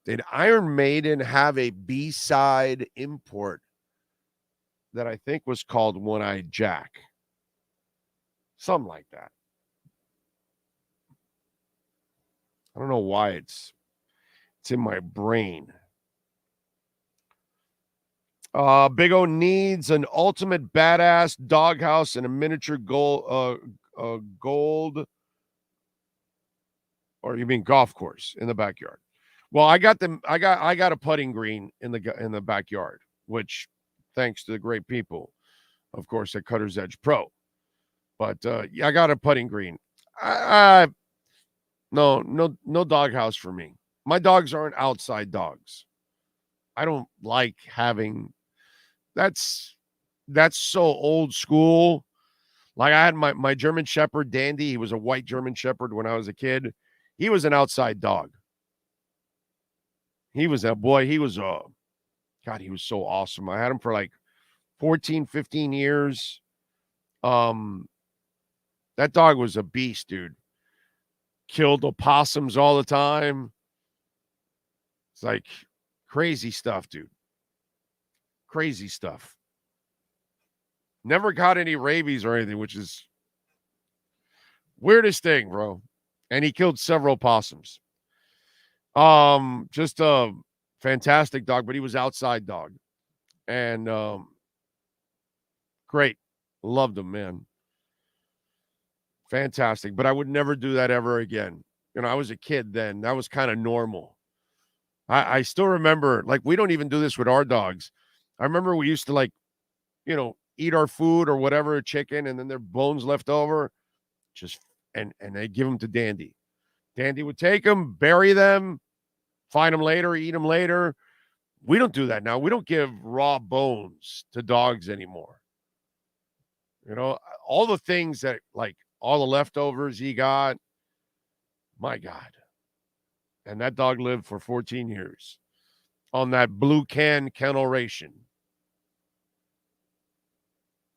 Did Iron Maiden have a B-side import that I think was called One-Eyed Jack? Something like that. I don't know why it's in my brain. Big O needs an ultimate badass doghouse and a miniature gold, or you mean golf course in the backyard? Well, I got a putting green in the backyard, which thanks to the great people, of course, at Cutter's Edge Pro. But yeah, I got a putting green. No doghouse for me. My dogs aren't outside dogs. I don't like having. That's so old school. Like I had my German Shepherd, Dandy. He was a white German Shepherd when I was a kid. He was an outside dog. He was God, he was so awesome. I had him for like 14, 15 years. That dog was a beast, dude. Killed opossums all the time. It's like crazy stuff, dude. Crazy stuff. Never got any rabies or anything, which is weirdest thing, bro. And he killed several possums. Just a fantastic dog, but he was outside dog. And great. Loved him, man. Fantastic. But I would never do that ever again. You know, I was a kid then. That was kind of normal. I still remember, like, we don't even do this with our dogs. I remember we used to, like, you know, eat our food or whatever, chicken, and then their bones left over. And they give them to Dandy. Dandy would take them, bury them, find them later, eat them later. We don't do that now. We don't give raw bones to dogs anymore. You know, all the things that, like, all the leftovers he got, my God. And that dog lived for 14 years on that blue can kennel ration.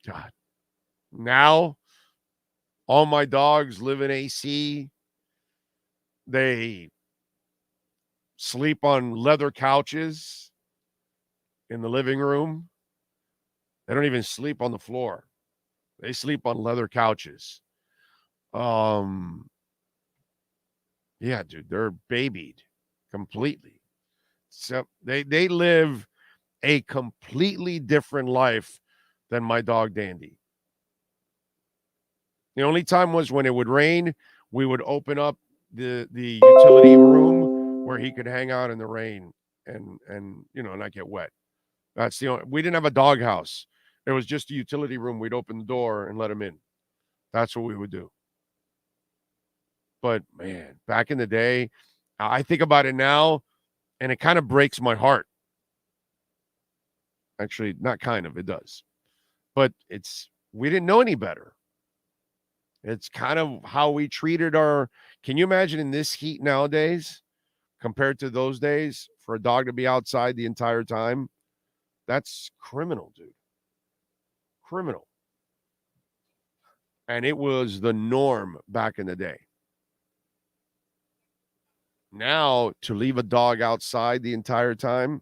God. Now, all my dogs live in AC. They sleep on leather couches in the living room. They don't even sleep on the floor. They sleep on leather couches. Yeah, dude, they're babied completely. So they live a completely different life than my dog Dandy. The only time was when it would rain, we would open up the utility room where he could hang out in the rain and you know, not get wet. That's the only. We didn't have a doghouse. It was just a utility room. We'd open the door and let him in. That's what we would do. But man, back in the day, I think about it now, and it kind of breaks my heart. Actually, not kind of, it does. But we didn't know any better. It's kind of how we treated our. Can you imagine in this heat nowadays, compared to those days, for a dog to be outside the entire time? That's criminal, dude. Criminal. And it was the norm back in the day. Now, to leave a dog outside the entire time,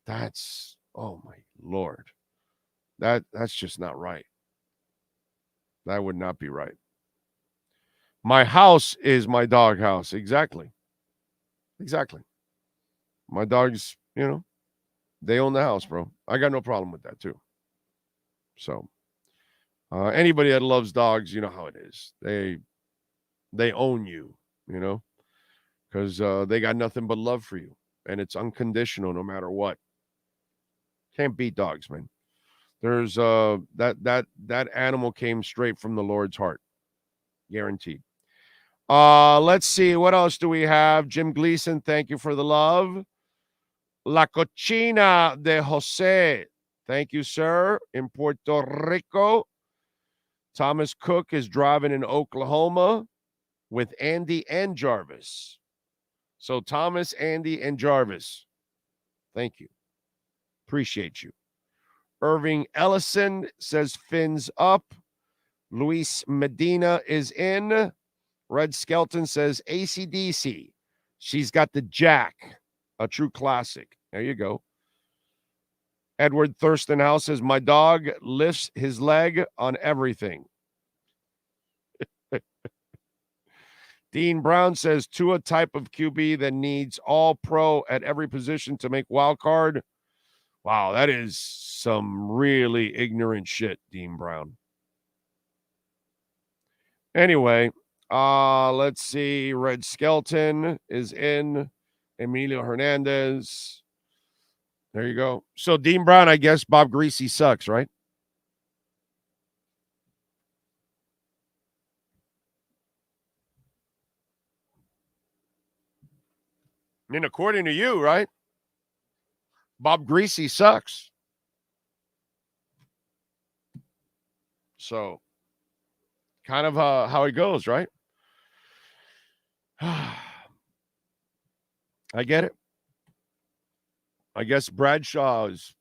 that's, oh my Lord. That's just not right. That would not be right. My house is my dog house. Exactly. Exactly. My dogs, you know, they own the house, bro. I got no problem with that, too. So, anybody that loves dogs, you know how it is. They own you, you know, because they got nothing but love for you, and it's unconditional no matter what. Can't beat dogs, man. There's that animal came straight from the Lord's heart, guaranteed. Let's see, what else do we have? Jim Gleason, thank you for the love. La Cochina de Jose, thank you, sir, in Puerto Rico. Thomas Cook is driving in Oklahoma with Andy and Jarvis. So Thomas, Andy, and Jarvis, thank you. Appreciate you. Irving Ellison says fins up. Luis Medina is in. Red Skelton says AC/DC. She's got the Jack, a true classic. There you go. Edward Thurstonhouse says, my dog lifts his leg on everything. Dean Brown says, Tua type of QB that needs all pro at every position to make wild card. Wow, that is some really ignorant shit, Dean Brown. Anyway, let's see. Red Skelton is in. Emilio Hernandez. There you go. So Dean Brown, I guess Bob Greasy sucks, right? I mean, according to you, right? Bob Greasy sucks. So, kind of how it goes, right? I get it. I guess Bradshaw is,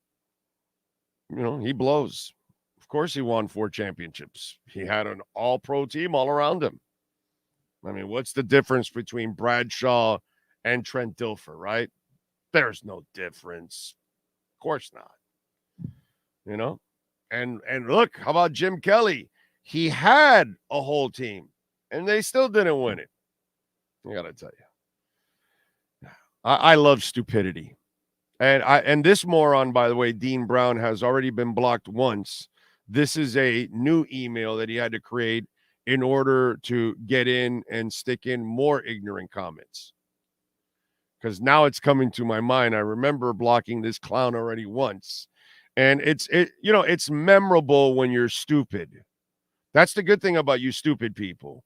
he blows. Of course he won 4 championships. He had an all-pro team all around him. I mean, what's the difference between Bradshaw and Trent Dilfer, right? There's no difference. Of course not. And look, how about Jim Kelly? He had a whole team, and they still didn't win it. I got to tell you. I love stupidity. And this moron, by the way, Dean Brown, has already been blocked once. This is a new email that he had to create in order to get in and stick in more ignorant comments. Because now it's coming to my mind. I remember blocking this clown already once. And it's memorable when you're stupid. That's the good thing about you stupid people.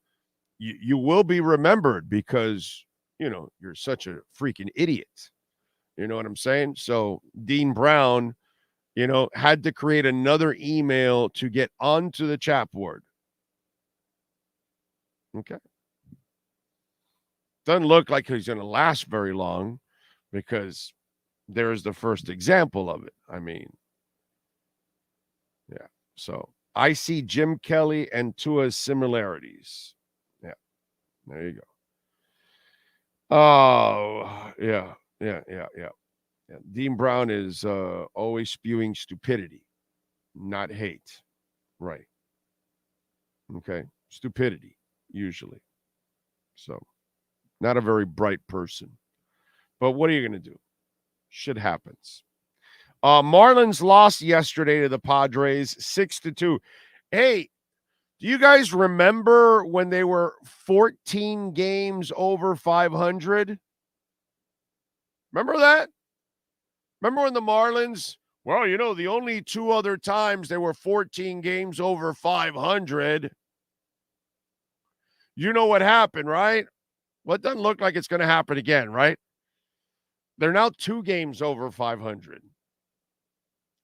You will be remembered because, you're such a freaking idiot. You know what I'm saying? So Dean Brown, had to create another email to get onto the chat board. Okay. Doesn't look like he's going to last very long because there's the first example of it. I mean, yeah. So I see Jim Kelly and Tua's similarities. Yeah. There you go. Oh, yeah. Yeah. Dean Brown is always spewing stupidity, not hate. Right. Okay. Stupidity, usually. So, not a very bright person. But what are you going to do? Shit happens. Marlins lost yesterday to the Padres 6-2. Hey, do you guys remember when they were 14 games over 500? Remember that? Remember when the Marlins, the only 2 other times they were 14 games over 500. You know what happened, right? Well, it doesn't look like it's going to happen again, right? They're now 2 games over 500.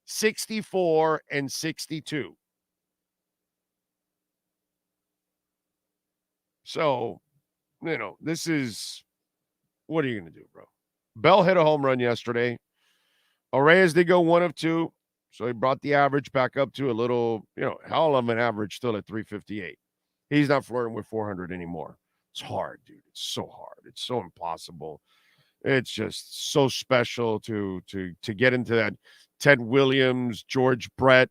64 and 62. So, this is, what are you going to do, bro? Bell hit a home run yesterday. Reyes did go 1 of 2. So he brought the average back up to a little, hell of an average still at 358. He's not flirting with 400 anymore. It's hard, dude. It's so hard. It's so impossible. It's just so special to get into that Ted Williams, George Brett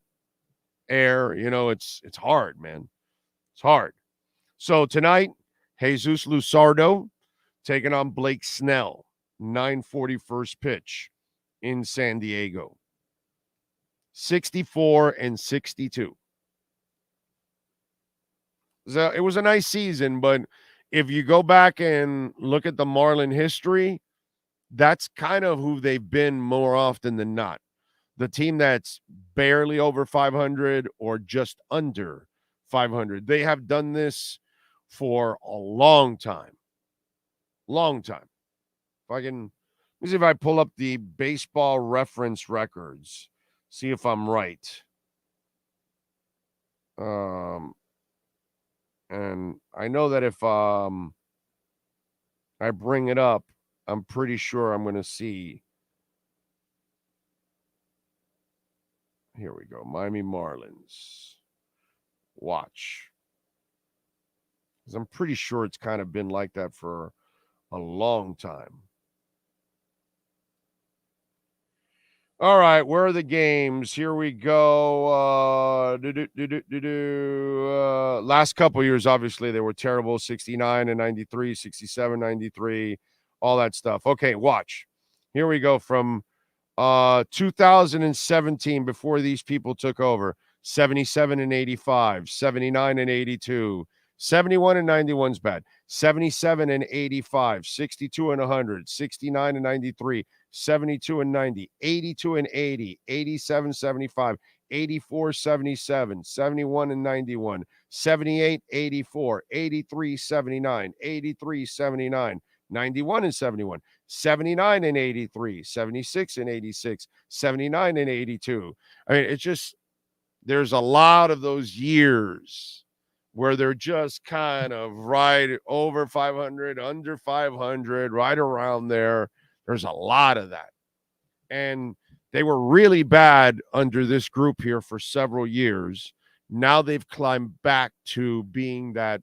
air. It's hard, man. It's hard. So tonight, Jesus Luzardo taking on Blake Snell. 9:40 first pitch in San Diego. 64 and 62. So it was a nice season, but if you go back and look at the Marlin history, that's kind of who they've been more often than not. The team that's barely over 500 or just under 500. They have done this for a long time. Long time. Let me see if I pull up the baseball reference records. See if I'm right. And I know that if I bring it up, I'm pretty sure I'm going to see. Here we go. Miami Marlins. Watch. Because I'm pretty sure it's kind of been like that for a long time. All right, where are the games? Here we go. Last couple years, obviously, they were terrible. 69 and 93, 67, 93, all that stuff. Okay, watch. Here we go from 2017, before these people took over. 77 and 85, 79 and 82, 71 and 91's bad. 77 and 85, 62 and 100, 69 and 93, 72 and 90, 82 and 80, 87, 75, 84, 77, 71 and 91, 78, 84, 83, 79, 83, 79, 91 and 71, 79 and 83, 76 and 86, 79 and 82. I mean, it's just, there's a lot of those years where they're just kind of right over 500, under 500, right around there. There's a lot of that. And they were really bad under this group here for several years. Now they've climbed back to being that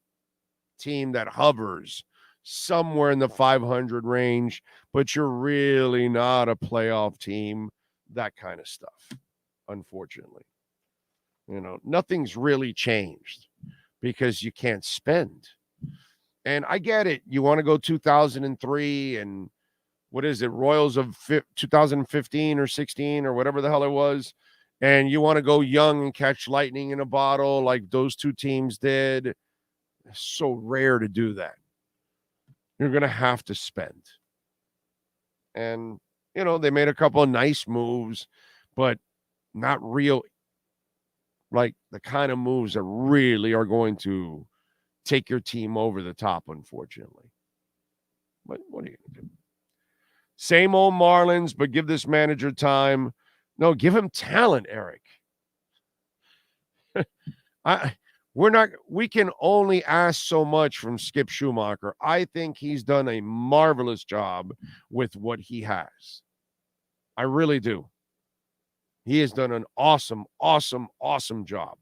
team that hovers somewhere in the 500 range, but you're really not a playoff team, that kind of stuff, unfortunately. You know, nothing's really changed because you can't spend. And I get it. You want to go 2003 and what is it, Royals of 2015 or 16 or whatever the hell it was, and you want to go young and catch lightning in a bottle like those two teams did. It's so rare to do that. You're going to have to spend. And, you know, they made a couple of nice moves, but not real, like the kind of moves that really are going to take your team over the top, unfortunately. But what are you going to do? Same old Marlins, but give this manager time. No, give him talent, Eric. We can only ask so much from Skip Schumacher. I think he's done a marvelous job with what he has. I really do. He has done an awesome job.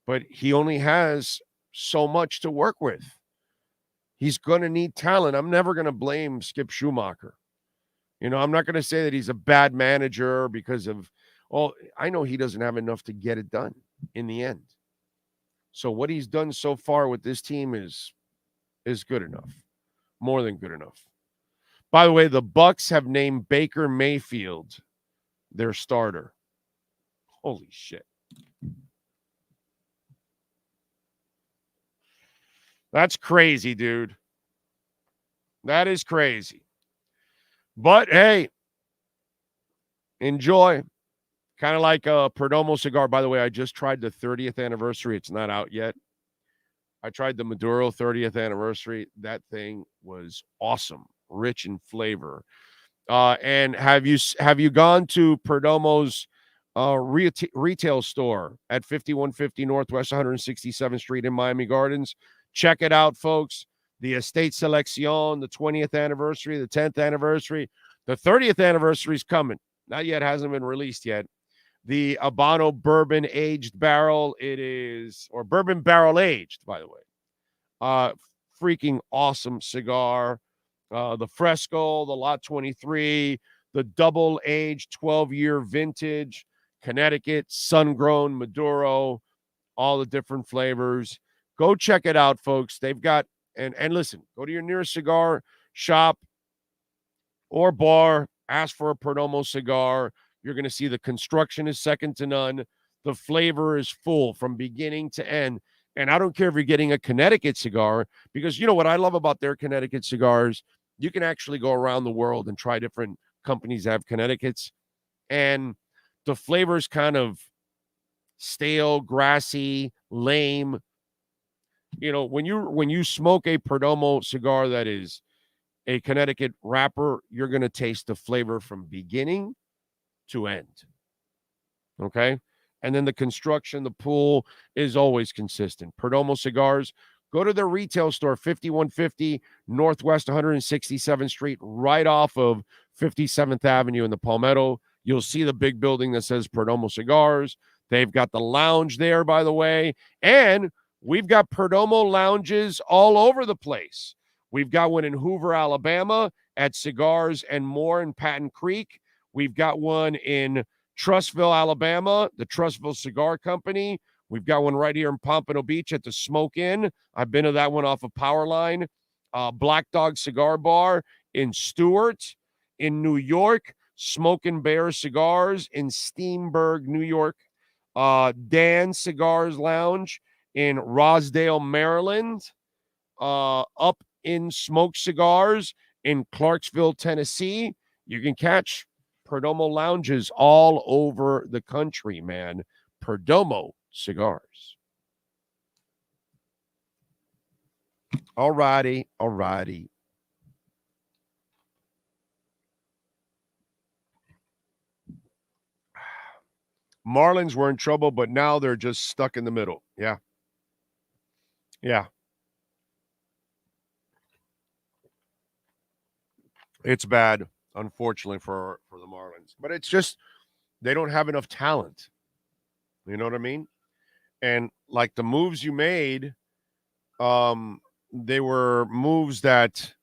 But he only has so much to work with. He's going to need talent. I'm never going to blame Skip Schumacher. You know, I'm not going to say that he's a bad manager because of, I know he doesn't have enough to get it done in the end. So what he's done so far with this team is good enough. More than good enough. By the way, the Bucks have named Baker Mayfield their starter. Holy shit. That's crazy, dude. That is crazy. But, hey, enjoy. Kind of like a Perdomo cigar. By the way, I just tried the 30th anniversary. It's not out yet. I tried the Maduro 30th anniversary. That thing was awesome, rich in flavor. And have you gone to Perdomo's retail store at 5150 Northwest 167th Street in Miami Gardens? Check it out, folks. The Estate Selección, the 20th anniversary, the 10th anniversary. The 30th anniversary is coming. Not yet, hasn't been released yet. The Habano Bourbon Aged Barrel, or Bourbon Barrel Aged, by the way. Freaking awesome cigar. The Fresco, the Lot 23, the Double Aged 12-year Vintage, Connecticut, Sun-Grown, Maduro, all the different flavors. Go check it out, folks. They've got, and listen, go to your nearest cigar shop or bar, ask for a Perdomo cigar. You're going to see the construction is second to none. The flavor is full from beginning to end. And I don't care if you're getting a Connecticut cigar, because you know what I love about their Connecticut cigars? You can actually go around the world and try different companies that have Connecticut's, and the flavor is kind of stale, grassy, lame. You know, when you smoke a Perdomo cigar that is a Connecticut wrapper, you're going to taste the flavor from beginning to end. Okay? And then the construction, the pool is always consistent. Perdomo cigars, go to their retail store, 5150 Northwest 167th Street, right off of 57th Avenue in the Palmetto. You'll see the big building that says Perdomo Cigars. They've got the lounge there, by the way. And we've got Perdomo lounges all over the place. We've got one in Hoover, Alabama at Cigars and More in Patton Creek. We've got one in Trustville, Alabama, the Trustville Cigar Company. We've got one right here in Pompano Beach at the Smoke Inn. I've been to that one off of Powerline. Black Dog Cigar Bar in Stewart. In New York, Smoke and Bear Cigars in Steenburg, New York. Dan Cigars Lounge in Rosedale, Maryland. Up in Smoke Cigars in Clarksville, Tennessee. You can catch Perdomo lounges all over the country, man. Perdomo cigars. All righty. Marlins were in trouble, but now they're just stuck in the middle. Yeah. It's bad, unfortunately, for the Marlins. But it's just they don't have enough talent. You know what I mean? And like the moves you made, they were moves that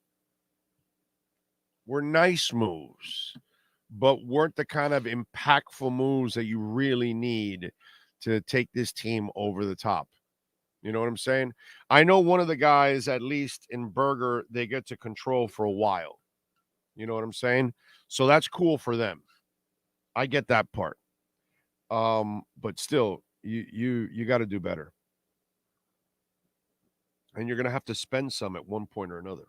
were nice moves, but weren't the kind of impactful moves that you really need to take this team over the top. You know what I'm saying? I know one of the guys, at least in Berger, they get to control for a while. You know what I'm saying? So that's cool for them. I get that part. But still, you got to do better. And you're going to have to spend some at one point or another.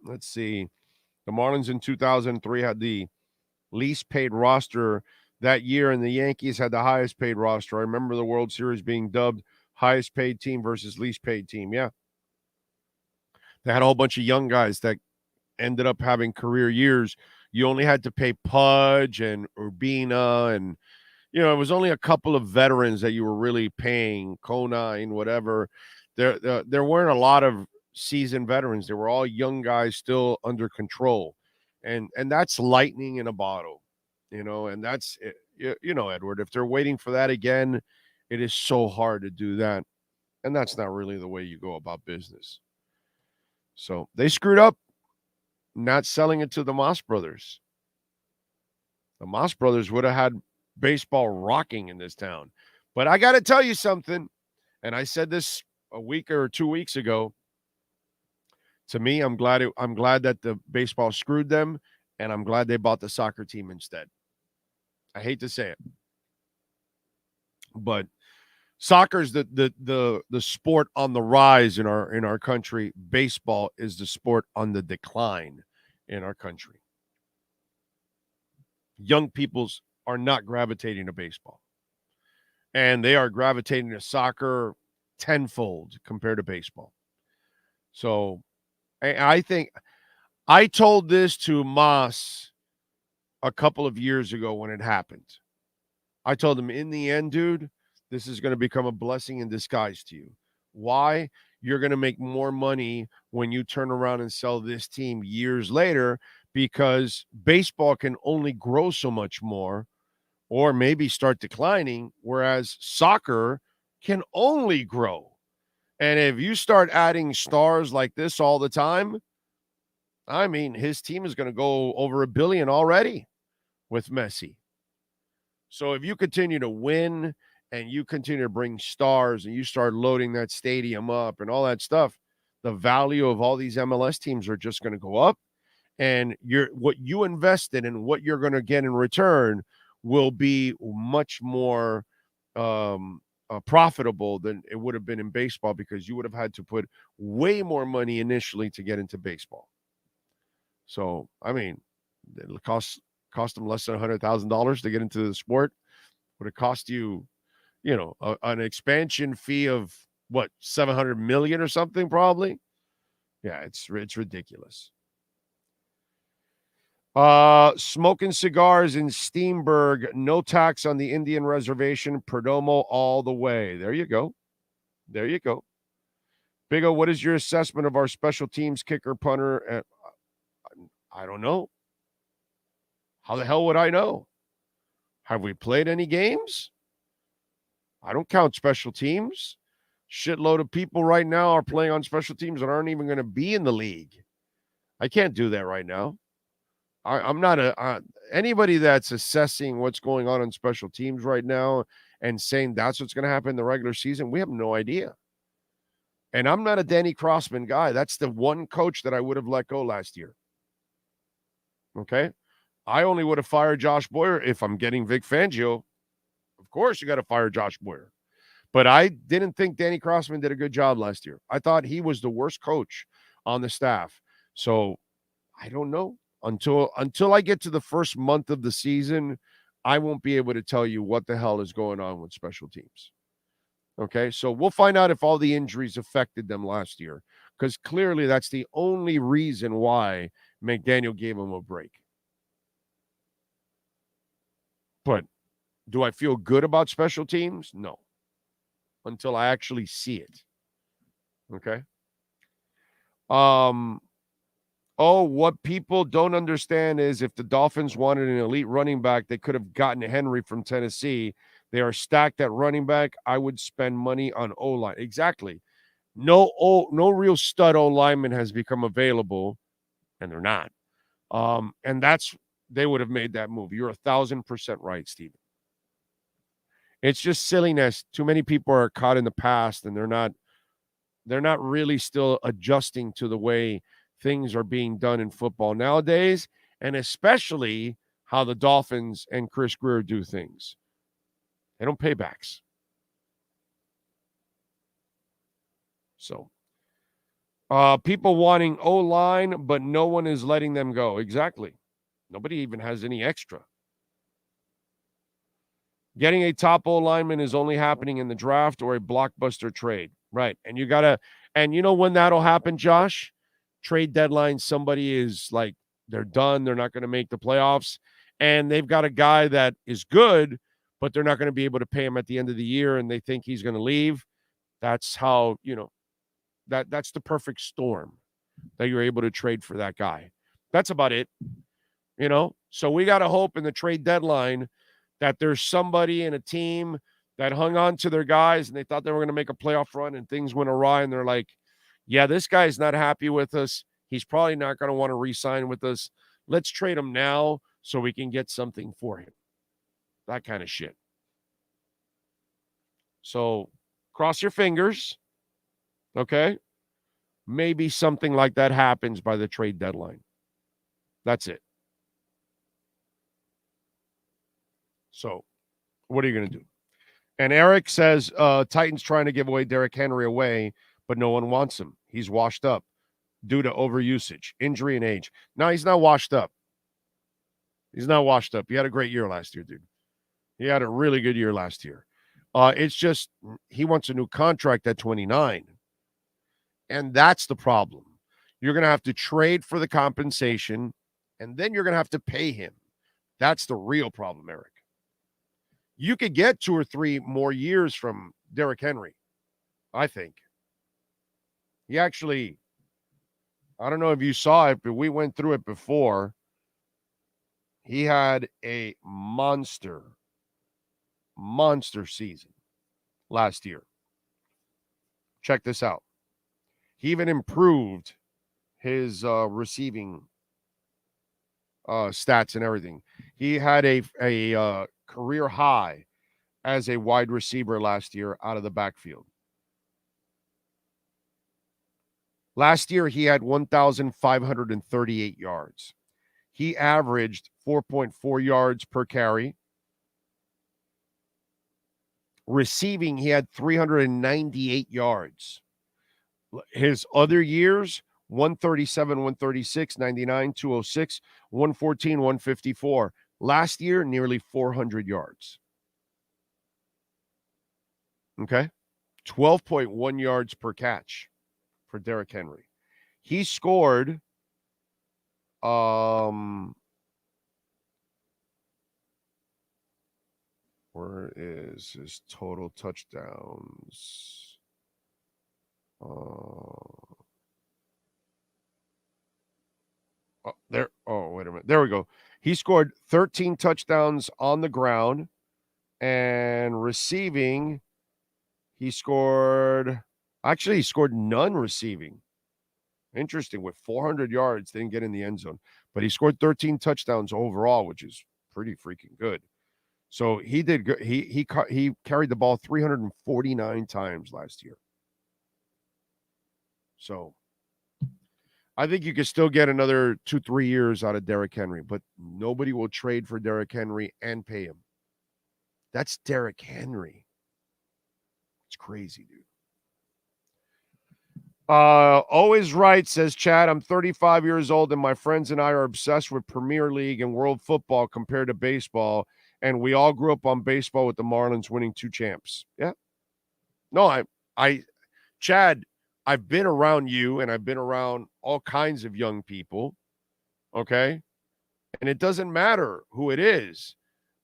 Let's see. The Marlins in 2003 had the least paid roster that year, and the Yankees had the highest paid roster. I remember the World Series being dubbed highest paid team versus least paid team. Yeah. They had a whole bunch of young guys that ended up having career years. You only had to pay Pudge and Urbina, and it was only a couple of veterans that you were really paying, Conine, whatever. There weren't a lot of seasoned veterans. They were all young guys still under control. And that's lightning in a bottle, and that's, Edward, if they're waiting for that again, it is so hard to do that. And that's not really the way you go about business. So they screwed up not selling it to the Moss brothers. The Moss brothers would have had baseball rocking in this town. But I got to tell you something, and I said this a week or 2 weeks ago. To me, I'm glad that the baseball screwed them, and I'm glad they bought the soccer team instead. I hate to say it, but soccer is the sport on the rise in our country. Baseball is the sport on the decline in our country. Young peoples are not gravitating to baseball, and they are gravitating to soccer tenfold compared to baseball. So I think I told this to Moss a couple of years ago when it happened. I told him, in the end, dude, this is going to become a blessing in disguise to you. Why? You're going to make more money when you turn around and sell this team years later, because baseball can only grow so much more or maybe start declining, whereas soccer can only grow. And if you start adding stars like this all the time, I mean, his team is going to go over $1 billion already with Messi. So if you continue to win and you continue to bring stars and you start loading that stadium up and all that stuff, the value of all these MLS teams are just going to go up. And what you invested and what you're going to get in return will be much more profitable than it would have been in baseball, because you would have had to put way more money initially to get into baseball. So, I mean, it cost them less than $100,000 to get into the sport. Would it cost you, an expansion fee of what, $700 million or something, probably? Yeah, it's ridiculous. Smoking cigars in Steenberg, no tax on the Indian reservation, Perdomo all the way. There you go. Big O, what is your assessment of our special teams kicker, punter? I don't know. How the hell would I know? Have we played any games? I don't count special teams. Shitload of people right now are playing on special teams that aren't even going to be in the league. I can't do that right now. I'm not anybody that's assessing what's going on special teams right now and saying that's what's going to happen in the regular season. We have no idea. And I'm not a Danny Crossman guy. That's the one coach that I would have let go last year. Okay. I only would have fired Josh Boyer if I'm getting Vic Fangio. Of course, you got to fire Josh Boyer. But I didn't think Danny Crossman did a good job last year. I thought he was the worst coach on the staff. So I don't know. Until I get to the first month of the season, I won't be able to tell you what the hell is going on with special teams. Okay, so we'll find out if all the injuries affected them last year, because clearly that's the only reason why McDaniel gave him a break. But do I feel good about special teams? No. Until I actually see it. Okay. What people don't understand is if the Dolphins wanted an elite running back, they could have gotten Henry from Tennessee. They are stacked at running back. I would spend money on O-line. Exactly. No real stud O-lineman has become available, and they're not. And they would have made that move. You're 1,000% right, Steven. It's just silliness. Too many people are caught in the past, and they're not really still adjusting to the way things are being done in football nowadays, and especially how the Dolphins and Chris Grier do things. They don't pay backs. So, people wanting O-line, but no one is letting them go. Exactly. Nobody even has any extra. Getting a top O-lineman is only happening in the draft or a blockbuster trade. Right. And you know when that'll happen, Josh? Trade deadline, somebody is like, they're done. They're not going to make the playoffs. And they've got a guy that is good, but they're not going to be able to pay him at the end of the year, and they think he's going to leave. That's how, that's the perfect storm that you're able to trade for that guy. That's about it. So we got to hope in the trade deadline that there's somebody in a team that hung on to their guys and they thought they were going to make a playoff run and things went awry, and they're like, yeah, this guy's not happy with us. He's probably not going to want to re-sign with us. Let's trade him now so we can get something for him. That kind of shit. So cross your fingers. Okay? Maybe something like that happens by the trade deadline. That's it. So what are you going to do? And Eric says, Titans trying to give away Derrick Henry away, but no one wants him. He's washed up due to overusage, injury, and age. No, he's not washed up. He's not washed up. He had a great year last year, dude. He had a really good year last year. It's just he wants a new contract at 29. And that's the problem. You're going to have to trade for the compensation, and then you're going to have to pay him. That's the real problem, Eric. You could get 2 or 3 more years from Derrick Henry, I think. He actually, I don't know if you saw it, but we went through it before. He had a monster season last year. Check this out. He even improved his receiving stats and everything. He had a career high as a wide receiver last year out of the backfield. Last year, he had 1,538 yards. He averaged 4.4 yards per carry. Receiving, he had 398 yards. His other years, 137, 136, 99, 206, 114, 154. Last year, nearly 400 yards. Okay? 12.1 yards per catch for Derrick Henry. He scored where is his total touchdowns? There. Oh, wait a minute. There we go. He scored 13 touchdowns on the ground, and receiving, he scored none receiving. Interesting. With 400 yards, didn't get in the end zone, but he scored 13 touchdowns overall, which is pretty freaking good. So he did good. He carried the ball 349 times last year. So I think you could still get another 2-3 years out of Derrick Henry, but nobody will trade for Derrick Henry and pay him. That's Derrick Henry. It's crazy, dude. Always right, says Chad. I'm 35 years old, and my friends and I are obsessed with Premier League and world football compared to baseball. And we all grew up on baseball with the Marlins winning 2 champs. Yeah. No, Chad, I've been around you, and I've been around all kinds of young people. Okay. And it doesn't matter who it is.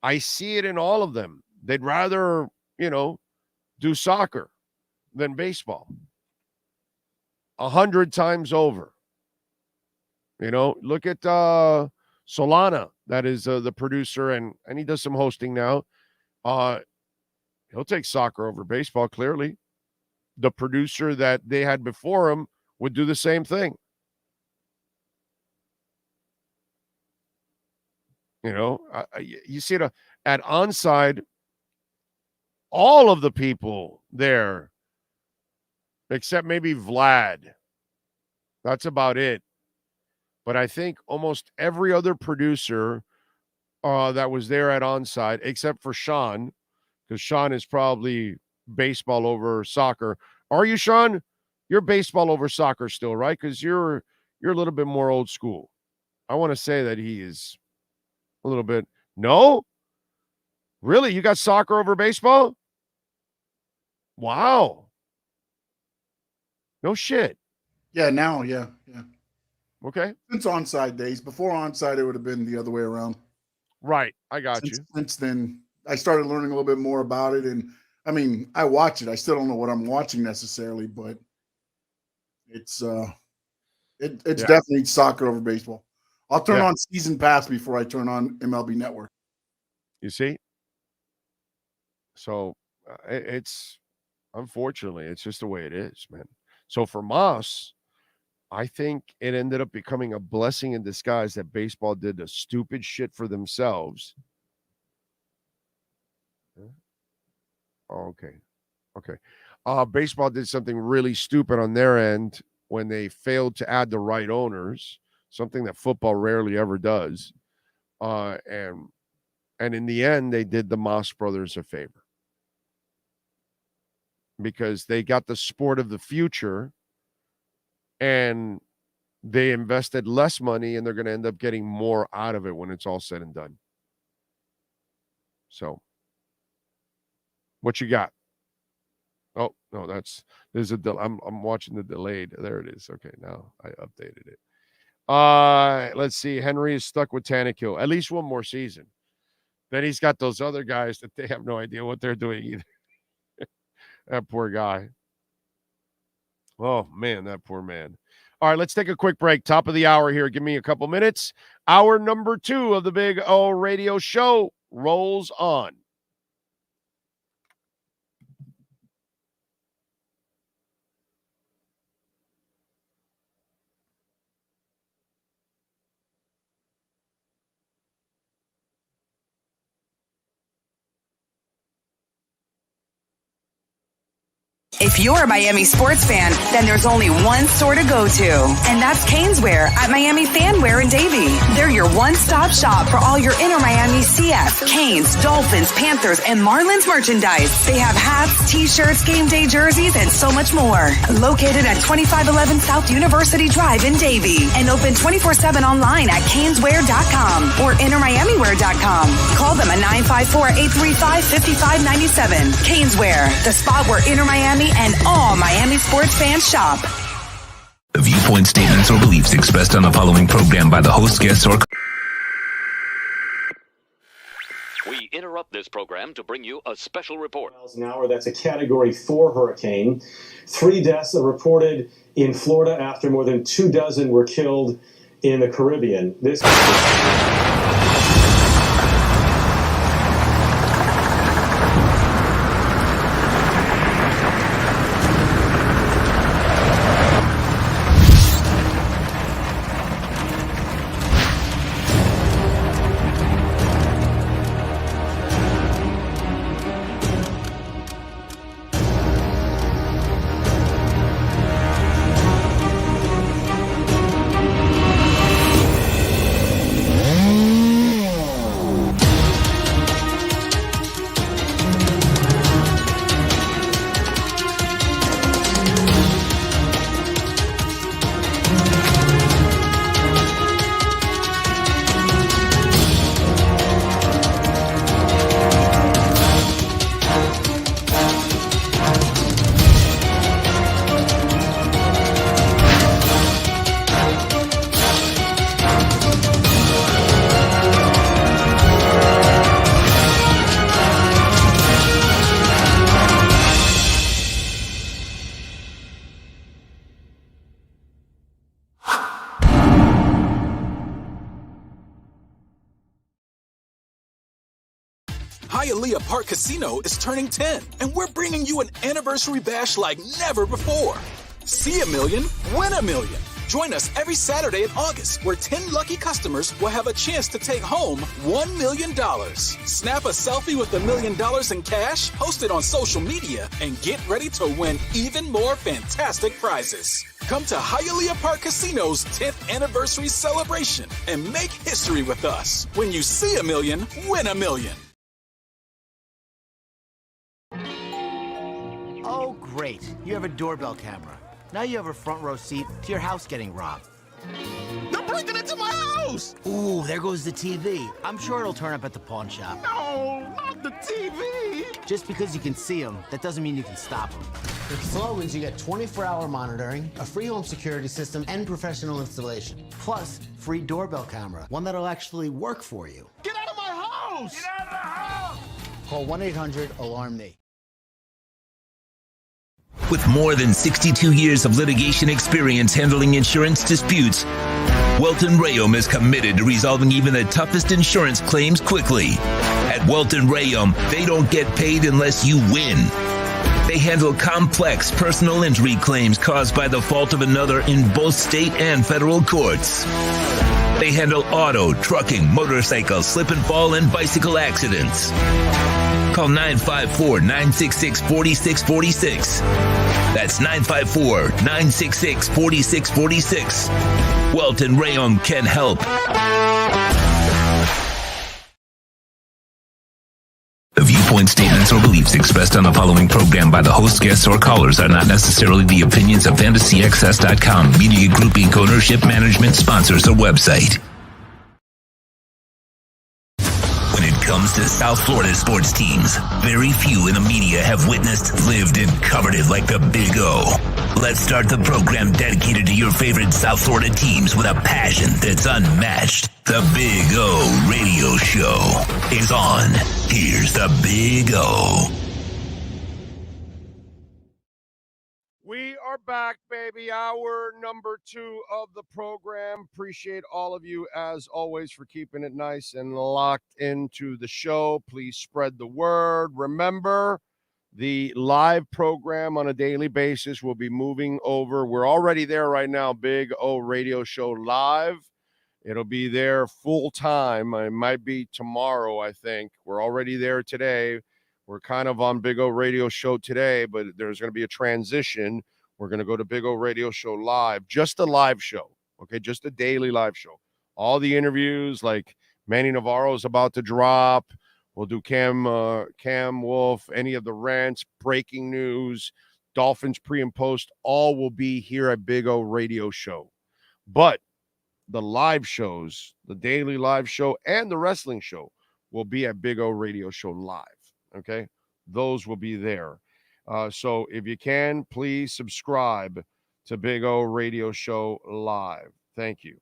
I see it in all of them. They'd rather, do soccer than baseball. 100 times over. Look at Solana. That is the producer, and he does some hosting now. He'll take soccer over baseball, clearly. The producer that they had before him would do the same thing. You see it at Onside, all of the people there, except maybe Vlad. That's about it. But I think almost every other producer that was there at Onside, except for Sean, because Sean is probably baseball over soccer. Are you, Sean? You're baseball over soccer still, right? Because you're a little bit more old school. I want to say that he is a little bit. No? Really? You got soccer over baseball? Wow. No shit. Yeah, now, yeah. Okay. Since Onside days. Before Onside, it would have been the other way around. Right. I got you. Since then, I started learning a little bit more about it. And, I watch it. I still don't know what I'm watching necessarily, but it's definitely soccer over baseball. I'll turn on Season Pass before I turn on MLB Network. You see? So, unfortunately, it's just the way it is, man. So for Moss, I think it ended up becoming a blessing in disguise that baseball did the stupid shit for themselves. Oh, okay. Baseball did something really stupid on their end when they failed to add the right owners, something that football rarely ever does. And in the end, they did the Moss brothers a favor, because they got the sport of the future and they invested less money, and they're going to end up getting more out of it when it's all said and done. So what you got? Oh, no, I'm watching the delayed. There it is. Okay, now I updated it. Let's see. Henry is stuck with Tannehill at least one more season. Then he's got those other guys that they have no idea what they're doing either. That poor guy. Oh, man, that poor man. All right, let's take a quick break. Top of the hour here. Give me a couple minutes. Hour number 2 of the Big O Radio Show rolls on. If you're a Miami sports fan, then there's only one store to go to, and that's Caneswear at Miami Fanwear in Davie. They're your one-stop shop for all your inner Miami CF, Canes, Dolphins, Panthers, and Marlins merchandise. They have hats, t-shirts, game day jerseys, and so much more. Located at 2511 South University Drive in Davie, and open 24/7 online at caneswear.com or innermiamiwear.com. Call them at 954-835-5597. Caneswear, the spot where inner Miami and all Miami sports fans shop. The viewpoint, statements, or beliefs expressed on the following program by the host, guests, or... We interrupt this program to bring you a special report. Miles an hour, that's a Category 4 hurricane. 3 deaths are reported in Florida after more than 24 were killed in the Caribbean. This... Hialeah Park Casino is turning 10, and we're bringing you an anniversary bash like never before. See a million, win a million. Join us every Saturday in August, where 10 lucky customers will have a chance to take home $1 million. Snap a selfie with $1 million in cash, post it on social media, and get ready to win even more fantastic prizes. Come to Hialeah Park Casino's 10th anniversary celebration and make history with us. When you see a million, win a million. Oh, great. You have a doorbell camera. Now you have a front row seat to your house getting robbed. They're breaking into my house! Ooh, there goes the TV. I'm sure it'll turn up at the pawn shop. No, not the TV! Just because you can see them, that doesn't mean you can stop them. With Flo wins, you get 24-hour monitoring, a free home security system, and professional installation. Plus, free doorbell camera, one that'll actually work for you. Get out of my house! Get out of the house! Call 1-800-ALARM-ME. With more than 62 years of litigation experience handling insurance disputes, Welton Rayom is committed to resolving even the toughest insurance claims quickly. At Welton Rayom, they don't get paid unless you win. They handle complex personal injury claims caused by the fault of another in both state and federal courts. They handle auto, trucking, motorcycle, slip and fall, and bicycle accidents. Call 954-966-4646. That's 954-966-4646. Welton Rayom can help. The viewpoint statements or beliefs expressed on the following program by the host, guests, or callers are not necessarily the opinions of FantasyXS.com, Media Group Inc. ownership, management, sponsors, or website. When it comes to South Florida sports teams, very few in the media have witnessed, lived, and covered it like the Big O. Let's start the program dedicated to your favorite South Florida teams with a passion that's unmatched. The Big O Radio Show is on. Here's the Big O. We are back, baby. Hour number 2 of the program. Appreciate all of you, as always, for keeping it nice and locked into the show. Please spread the word. Remember, the live program on a daily basis will be moving over. We're already there right now, Big O Radio Show Live. It'll be there full time. It might be tomorrow, I think. We're already there today. We're kind of on Big O Radio Show today, but there's going to be a transition. We're going to go to Big O Radio Show Live, just a live show, okay? Just a daily live show. All the interviews, like Manny Navarro's about to drop. We'll do Cam Wolf, any of the rants, breaking news, Dolphins pre and post, all will be here at Big O Radio Show. But the live shows, the daily live show and the wrestling show will be at Big O Radio Show Live. Okay, those will be there. So if you can, please subscribe to Big O Radio Show Live. Thank you.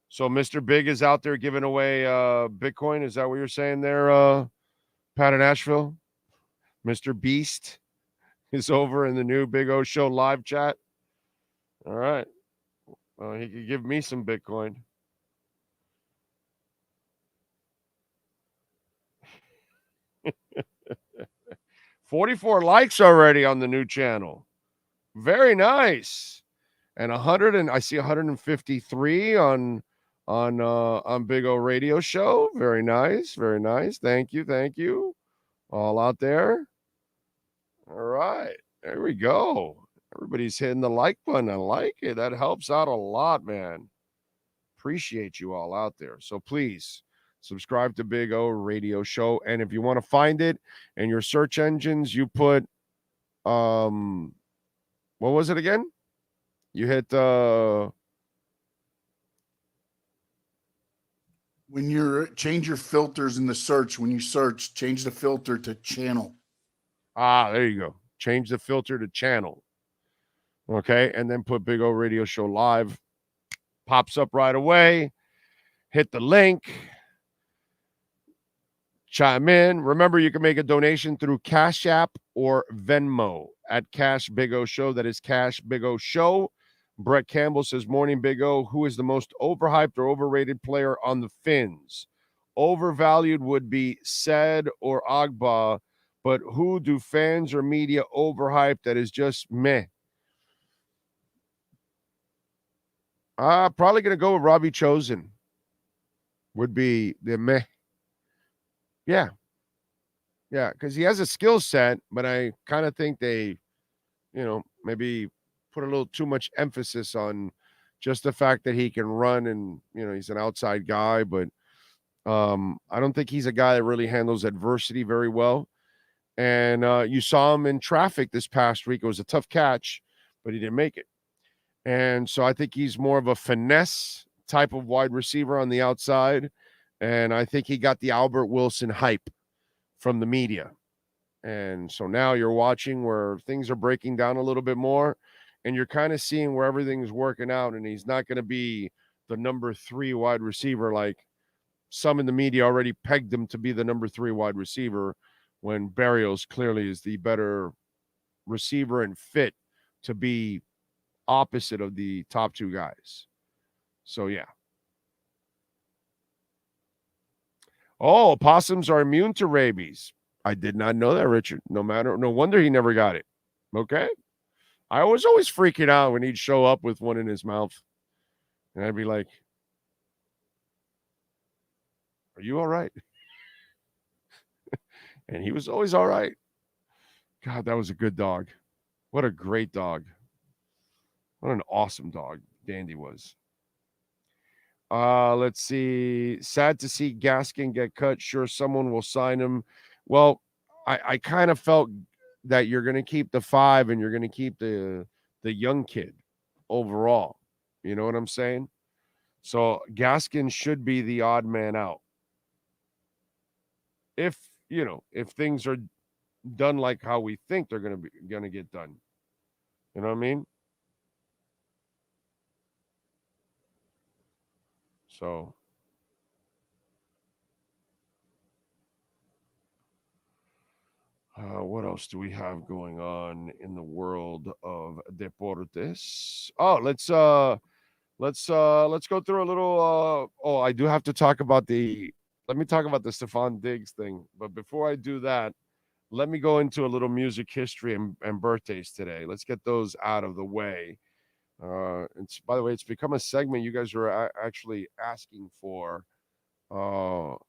So Mr. Big is out there giving away Bitcoin. Is that what you're saying there, Pat in Asheville? Mr. Beast is over in the new Big O Show Live chat. All right. Well, he could give me some Bitcoin. $44 likes already on the new channel. Very nice. And I see 153 on Big O Radio Show. Very nice. Very nice. Thank you. All out there. All right. There we go. Everybody's hitting the like button. I like it. That helps out a lot, man. Appreciate you all out there. So please subscribe to Big O Radio Show. And if you want to find it in your search engines, you put, what was it again? You hit, when you're, change your filters in the search. When you search, change the filter to channel. There you go. Change the filter to channel. Okay. And then put Big O Radio Show Live. Pops up right away. Hit the link. Chime in. Remember, you can make a donation through Cash App or Venmo at Cash Big O Show. That is Cash Big O Show. Brett Campbell says, morning, Big O. Who is the most overhyped or overrated player on the Fins? Overvalued would be Said or Agba, but who do fans or media overhype that is just meh? Probably going to go with Robbie Chosen. Would be the meh. Yeah. Yeah, because he has a skill set, but I kind of think they, maybe put a little too much emphasis on just the fact that he can run and, he's an outside guy, but I don't think he's a guy that really handles adversity very well. And you saw him in traffic this past week. It was a tough catch, but he didn't make it. And so I think he's more of a finesse type of wide receiver on the outside. And I think he got the Albert Wilson hype from the media. And so now you're watching where things are breaking down a little bit more, and you're kind of seeing where everything's working out, and he's not going to be the number 3 wide receiver like some in the media already pegged him to be the number 3 wide receiver, when Berrios clearly is the better receiver and fit to be opposite of the top 2 guys. So, yeah. Oh, opossums are immune to rabies. I did not know that, Richard. No wonder he never got it. Okay. I was always freaking out when he'd show up with one in his mouth. And I'd be like, are you all right? And he was always all right. God, that was a good dog. What a great dog. What an awesome dog Dandy was. Let's see. Sad to see Gaskin get cut. Sure, someone will sign him. Well, I kind of felt that you're going to keep the 5 and you're going to keep the young kid overall. You know what I'm saying? So Gaskin should be the odd man out. If things are done like how we think they're going to get done. You know what I mean? So what else do we have going on in the world of deportes? Oh, let's go through a little I do have to talk about let me talk about the Stephon Diggs thing. But before I do that, let me go into a little music history and birthdays today. Let's get those out of the way. By the way, it's become a segment you guys are actually asking for all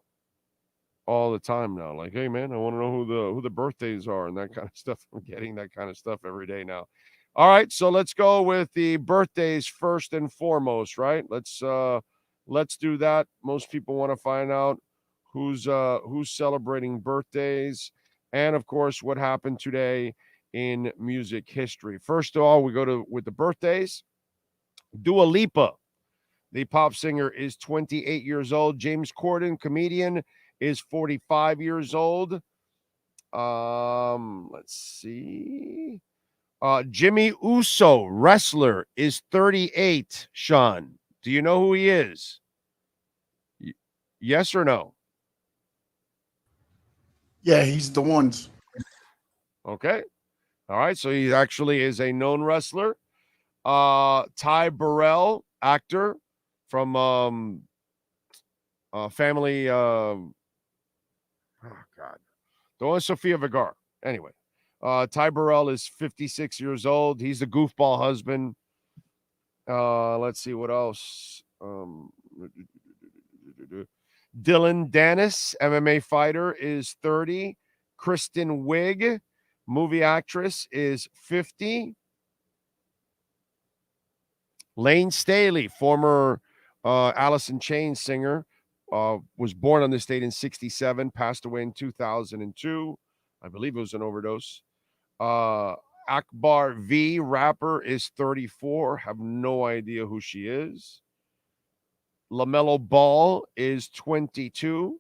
the time now. Like, hey man, I want to know who the birthdays are and that kind of stuff. I'm getting that kind of stuff every day now. All right, so let's go with the birthdays first and foremost, right? Let's do that. Most people want to find out who's celebrating birthdays, and of course what happened today in music history. First of all, we go with the birthdays. Dua Lipa, the pop singer, is 28 years old. James Corden, comedian, is 45 years old. Let's see. Jimmy Uso, wrestler, is 38. Sean, do you know who he is? Yes or no? Yeah, he's the ones. Okay. All right. So he actually is a known wrestler. Ty Burrell, actor from Family. Oh God, the one Sofia Vergara. Anyway, Ty Burrell is 56 years old. He's the goofball husband. Let's see what else. Dylan Dennis, MMA fighter, is 30. Kristen Wiig, movie actress, is 50. Lane Staley, former Alice in Chains singer, was born on this date in 1967, passed away in 2002. I believe it was an overdose. Akbar V, rapper, is 34. Have no idea who she is. LaMelo Ball is 22.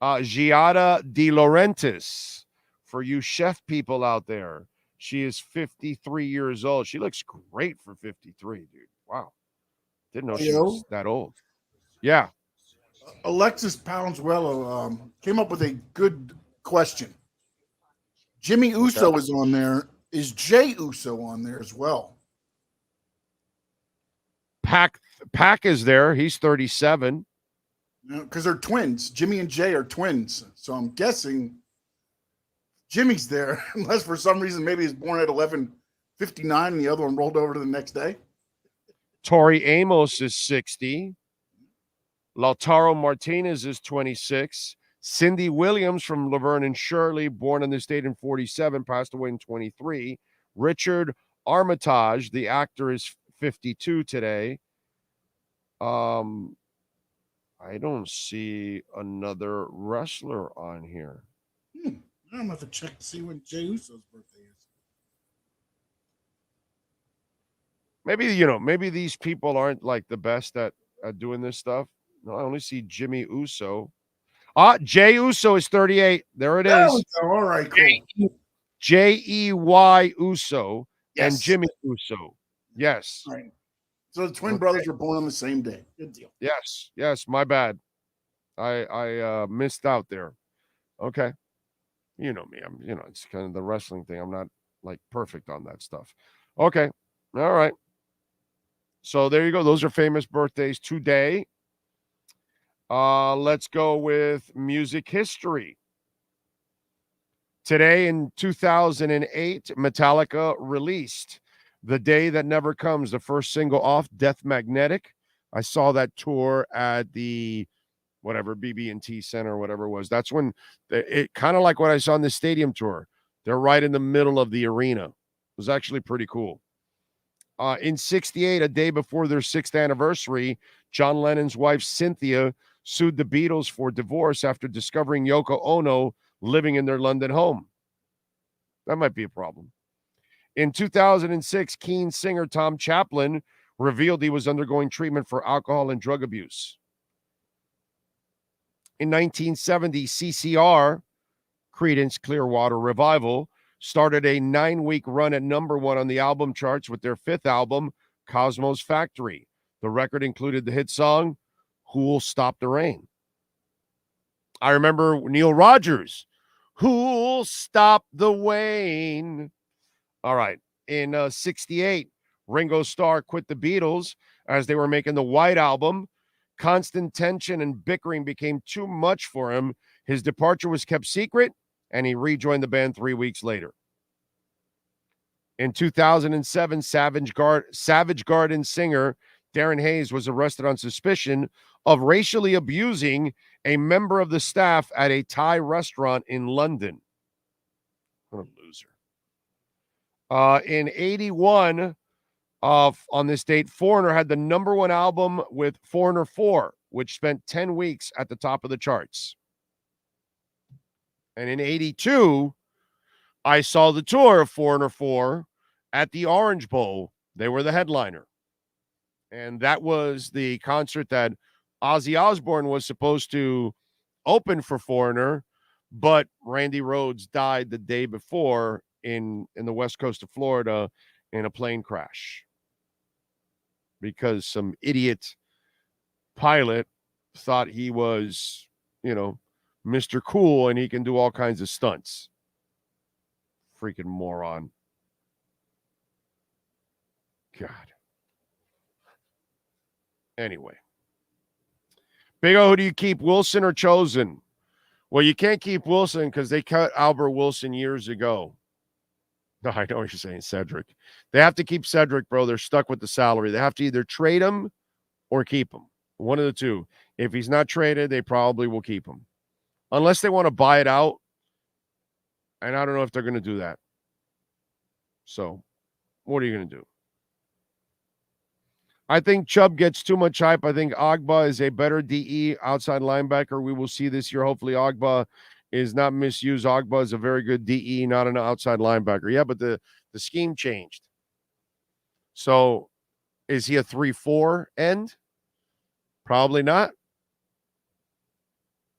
Giada De Laurentiis, for you chef people out there, she is 53 years old. She looks great for 53, dude. Wow. Didn't know she was that old. Yeah. Alexis Palenzuelo came up with a good question. Jimmy Uso is on there. Is Jay Uso on there as well? Pac is there. He's 37. Because they're twins. Jimmy and Jay are twins. So I'm guessing Jimmy's there, unless for some reason maybe he's born at 11:59 and the other one rolled over to the next day. Tori Amos is 60. Lautaro Martinez is 26. Cindy Williams from Laverne and Shirley, born in this date in 47, passed away in 23. Richard Armitage, the actor, is 52 today. I don't see another wrestler on here. I'm going to have to check to see when Jey Uso's birthday is. Maybe these people aren't like the best at doing this stuff. No, I only see Jimmy Uso. Jey Uso is 38. There it is. All right, cool. Jey Uso Yes. and Jimmy Uso. Yes. All right. So the twin brothers were born on the same day. Good deal. Yes. My bad. I missed out there. Okay. You know me. It's kind of the wrestling thing. I'm not like perfect on that stuff. Okay. All right. So there you go. Those are famous birthdays today. Let's go with music history. Today in 2008, Metallica released The Day That Never Comes, the first single off Death Magnetic. I saw that tour at the whatever BB&T Center or whatever it was. That's when it kind of like what I saw on the stadium tour. They're right in the middle of the arena. It was actually pretty cool. In 68, a day before their 6th anniversary, John Lennon's wife Cynthia sued the Beatles for divorce after discovering Yoko Ono living in their London home. That might be a problem. In 2006, Keane singer Tom Chaplin revealed he was undergoing treatment for alcohol and drug abuse. In 1970, CCR, Creedence Clearwater Revival, started a 9-week run at #1 on the album charts with their 5th album, Cosmo's Factory. The record included the hit song, Who'll Stop the Rain? I remember Neil Rogers, Who'll Stop the Rain? All right. In 68, Ringo Starr quit the Beatles as they were making the White Album. Constant tension and bickering became too much for him. His departure was kept secret, and he rejoined the band 3 weeks later. In 2007, Savage Garden singer Darren Hayes was arrested on suspicion of racially abusing a member of the staff at a Thai restaurant in London. What a loser. In 81, on this date, Foreigner had the #1 album with Foreigner 4, which spent 10 weeks at the top of the charts. And in 82, I saw the tour of Foreigner 4 at the Orange Bowl. They were the headliner. And that was the concert that Ozzy Osbourne was supposed to open for Foreigner, but Randy Rhoads died the day before in the west coast of Florida in a plane crash because some idiot pilot thought he was, Mr. Cool and he can do all kinds of stunts. Freaking moron. God. Anyway. Big O, who do you keep, Wilson or Chosen? Well, you can't keep Wilson because they cut Albert Wilson years ago. No, I know what you're saying, Cedric. They have to keep Cedric, bro. They're stuck with the salary. They have to either trade him or keep him. One of the two. If he's not traded, they probably will keep him. Unless they want to buy it out. And I don't know if they're going to do that. So, what are you going to do? I think Chubb gets too much hype. I think Agba is a better DE outside linebacker. We will see this year. Hopefully, Agba is not misused. Agba is a very good DE, not an outside linebacker. Yeah, but the scheme changed. So, is he a 3-4 end? Probably not.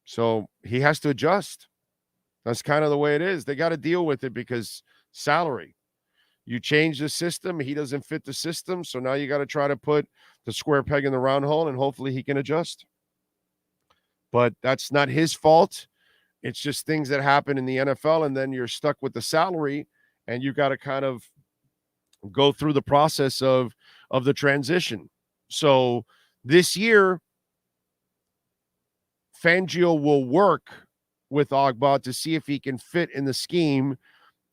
So, he has to adjust. That's kind of the way it is. They got to deal with it because salary. You change the system. He doesn't fit the system. So now you got to try to put the square peg in the round hole and hopefully he can adjust. But that's not his fault. It's just things that happen in the NFL. And then you're stuck with the salary and you got to kind of go through the process of the transition. So this year, Fangio will work with Ogbah to see if he can fit in the scheme.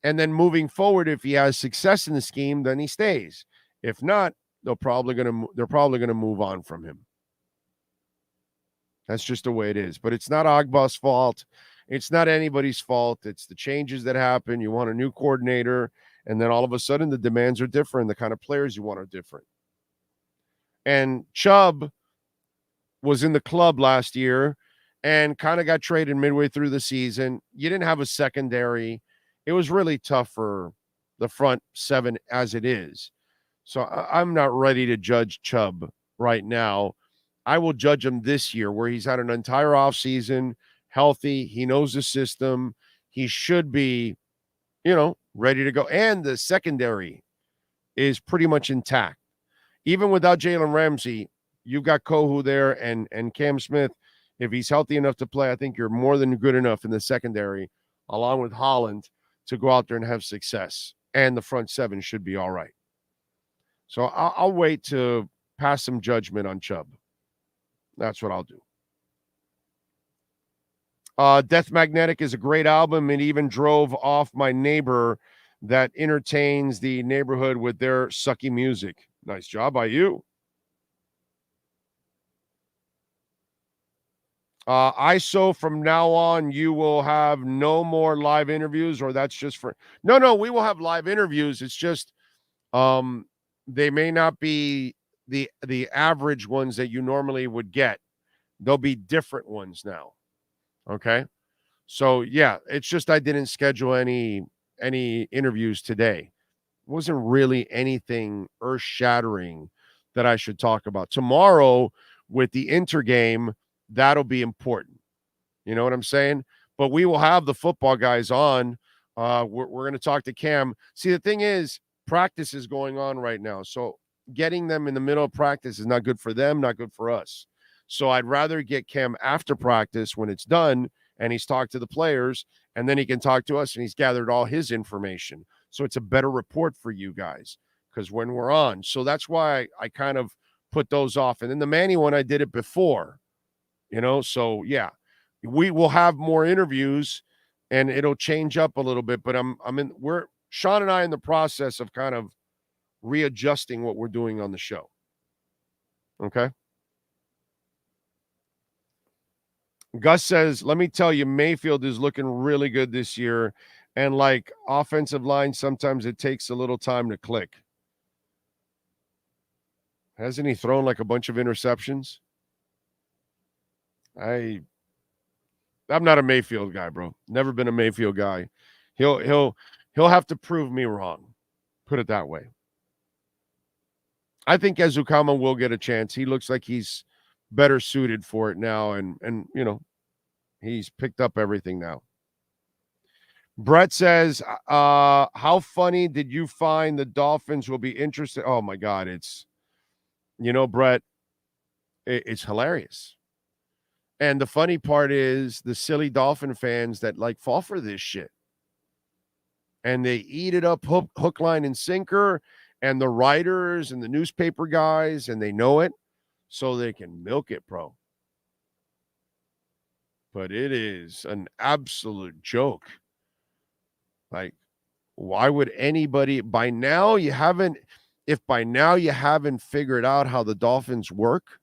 And then moving forward, if he has success in the scheme, then he stays. If not, they're probably going to move on from him. That's just the way it is. But it's not Ogbah's fault. It's not anybody's fault. It's the changes that happen. You want a new coordinator, and then all of a sudden the demands are different. The kind of players you want are different. And Chubb was in the club last year and kind of got traded midway through the season. You didn't have a secondary. It was really tough for the front seven as it is. So I'm not ready to judge Chubb right now. I will judge him this year where he's had an entire offseason, healthy. He knows the system. He should be, ready to go. And the secondary is pretty much intact. Even without Jalen Ramsey, you've got Kohu there and Cam Smith. If he's healthy enough to play, I think you're more than good enough in the secondary, along with Holland, to go out there and have success. And the front seven should be all right. So I'll wait to pass some judgment on Chubb. That's what I'll do. Death Magnetic is a great album. It even drove off my neighbor that entertains the neighborhood with their sucky music. Nice job by you. ISO, from now on, you will have no more live interviews, or that's just for... No, we will have live interviews. It's just they may not be the average ones that you normally would get. There'll be different ones now. Okay? So, yeah, it's just I didn't schedule any interviews today. It wasn't really anything earth-shattering that I should talk about. Tomorrow, with the Inter game, that'll be important. You know what I'm saying? But we will have the football guys on. We're going to talk to Cam. See, the thing is, practice is going on right now. So getting them in the middle of practice is not good for them, not good for us. So I'd rather get Cam after practice when it's done and he's talked to the players, and then he can talk to us and he's gathered all his information. So it's a better report for you guys because when we're on. So that's why I kind of put those off. And then the Manny one, I did it before. So yeah, we will have more interviews and it'll change up a little bit, but Sean and I in the process of kind of readjusting what we're doing on the show. Okay. Gus says, let me tell you, Mayfield is looking really good this year. And like offensive line, sometimes it takes a little time to click. Hasn't he thrown like a bunch of interceptions? I'm not a Mayfield guy, bro. Never been a Mayfield guy. He'll have to prove me wrong. Put it that way. I think Ezukama will get a chance. He looks like he's better suited for it now, and he's picked up everything now. Brett says, how funny did you find the Dolphins will be interested? Oh my God, Brett, it's hilarious. And the funny part is the silly Dolphin fans that fall for this shit. And they eat it up hook, line, and sinker. And the writers and the newspaper guys, and they know it. So they can milk it, bro. But it is an absolute joke. Why would anybody... If by now you haven't figured out how the Dolphins work,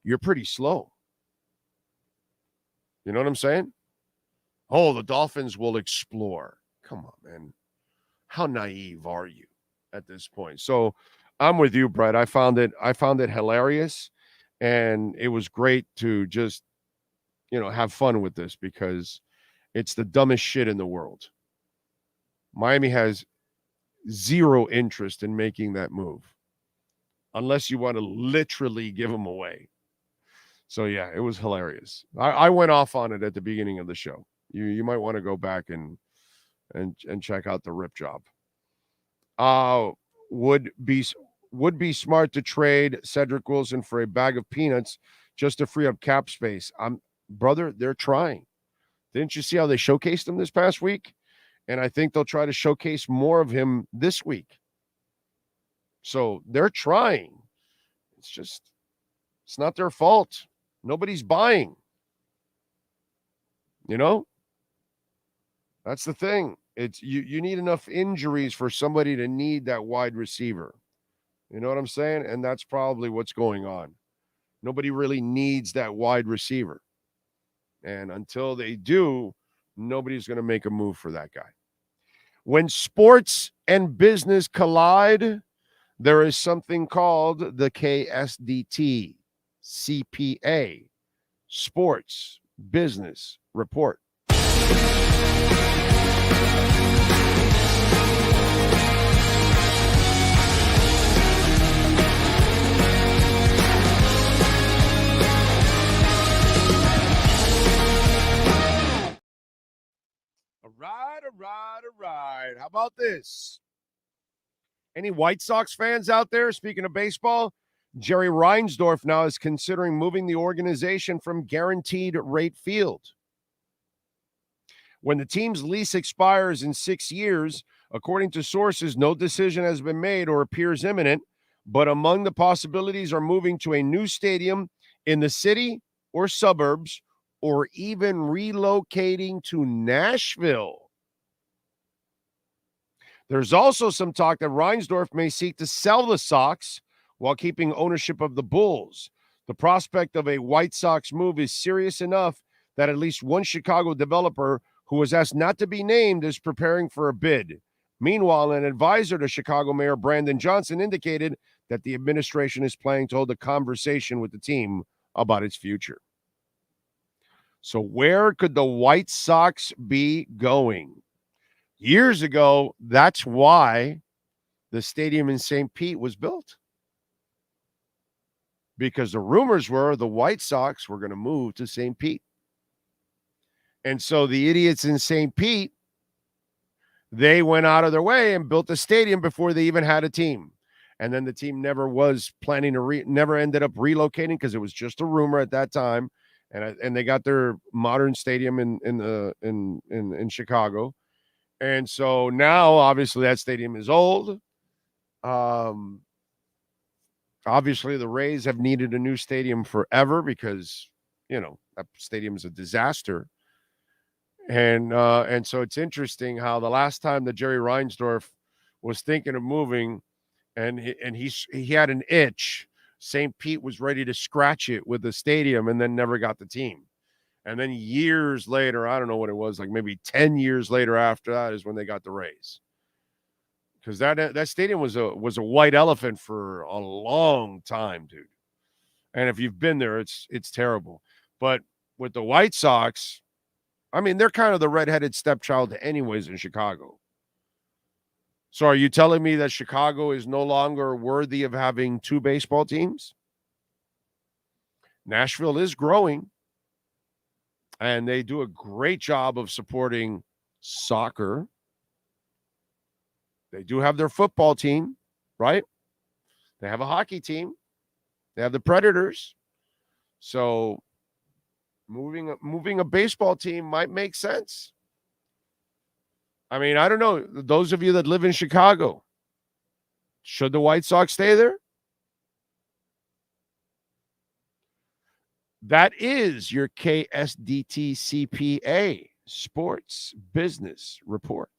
you're pretty slow. You know what I'm saying? Oh, the Dolphins will explore. Come on, man. How naive are you at this point? So I'm with you, Brett. I found it hilarious, and it was great to just, have fun with this because it's the dumbest shit in the world. Miami has zero interest in making that move unless you want to literally give them away. So, yeah, it was hilarious. I went off on it at the beginning of the show. You might want to go back and check out the rip job. Would be smart to trade Cedric Wilson for a bag of peanuts just to free up cap space. Brother, they're trying. Didn't you see how they showcased him this past week? And I think they'll try to showcase more of him this week. So they're trying. It's not their fault. Nobody's buying. You know? That's the thing. It's you need enough injuries for somebody to need that wide receiver. You know what I'm saying? And that's probably what's going on. Nobody really needs that wide receiver. And until they do, nobody's going to make a move for that guy. When sports and business collide, there is something called the KSDT CPA Sports Business Report. All right. How about this? Any White Sox fans out there? Speaking of baseball, Jerry Reinsdorf now is considering moving the organization from Guaranteed Rate Field. When the team's lease expires in 6 years, according to sources, no decision has been made or appears imminent, but among the possibilities are moving to a new stadium in the city or suburbs, or even relocating to Nashville. There's also some talk that Reinsdorf may seek to sell the Sox while keeping ownership of the Bulls. The prospect of a White Sox move is serious enough that at least one Chicago developer who was asked not to be named is preparing for a bid. Meanwhile, an advisor to Chicago Mayor Brandon Johnson indicated that the administration is planning to hold a conversation with the team about its future. So where could the White Sox be going? Years ago, that's why the stadium in St. Pete was built. Because the rumors were the White Sox were going to move to St. Pete. And so the idiots in St. Pete, they went out of their way and built a stadium before they even had a team. And then the team never was planning to never ended up relocating because it was just a rumor at that time. And they got their modern stadium in Chicago. And so now, obviously, that stadium is old. Obviously, the Rays have needed a new stadium forever because, you know, that stadium is a disaster. And so it's interesting how the last time that Jerry Reinsdorf was thinking of moving, and he had an itch, St. Pete was ready to scratch it with the stadium and then never got the team. And then years later, I don't know what it was, like maybe 10 years later after that is when they got the Rays. Because that stadium was a white elephant for a long time, dude. And if you've been there, it's terrible. But with the White Sox, I mean, they're kind of the redheaded stepchild anyways in Chicago. So are you telling me that Chicago is no longer worthy of having two baseball teams? Nashville is growing. And they do a great job of supporting soccer. They do have their football team, right? They have a hockey team. They have the Predators. So moving a baseball team might make sense. I mean, I don't know. Those of you that live in Chicago, should the White Sox stay there? That is your KSDT CPA Sports Business Report.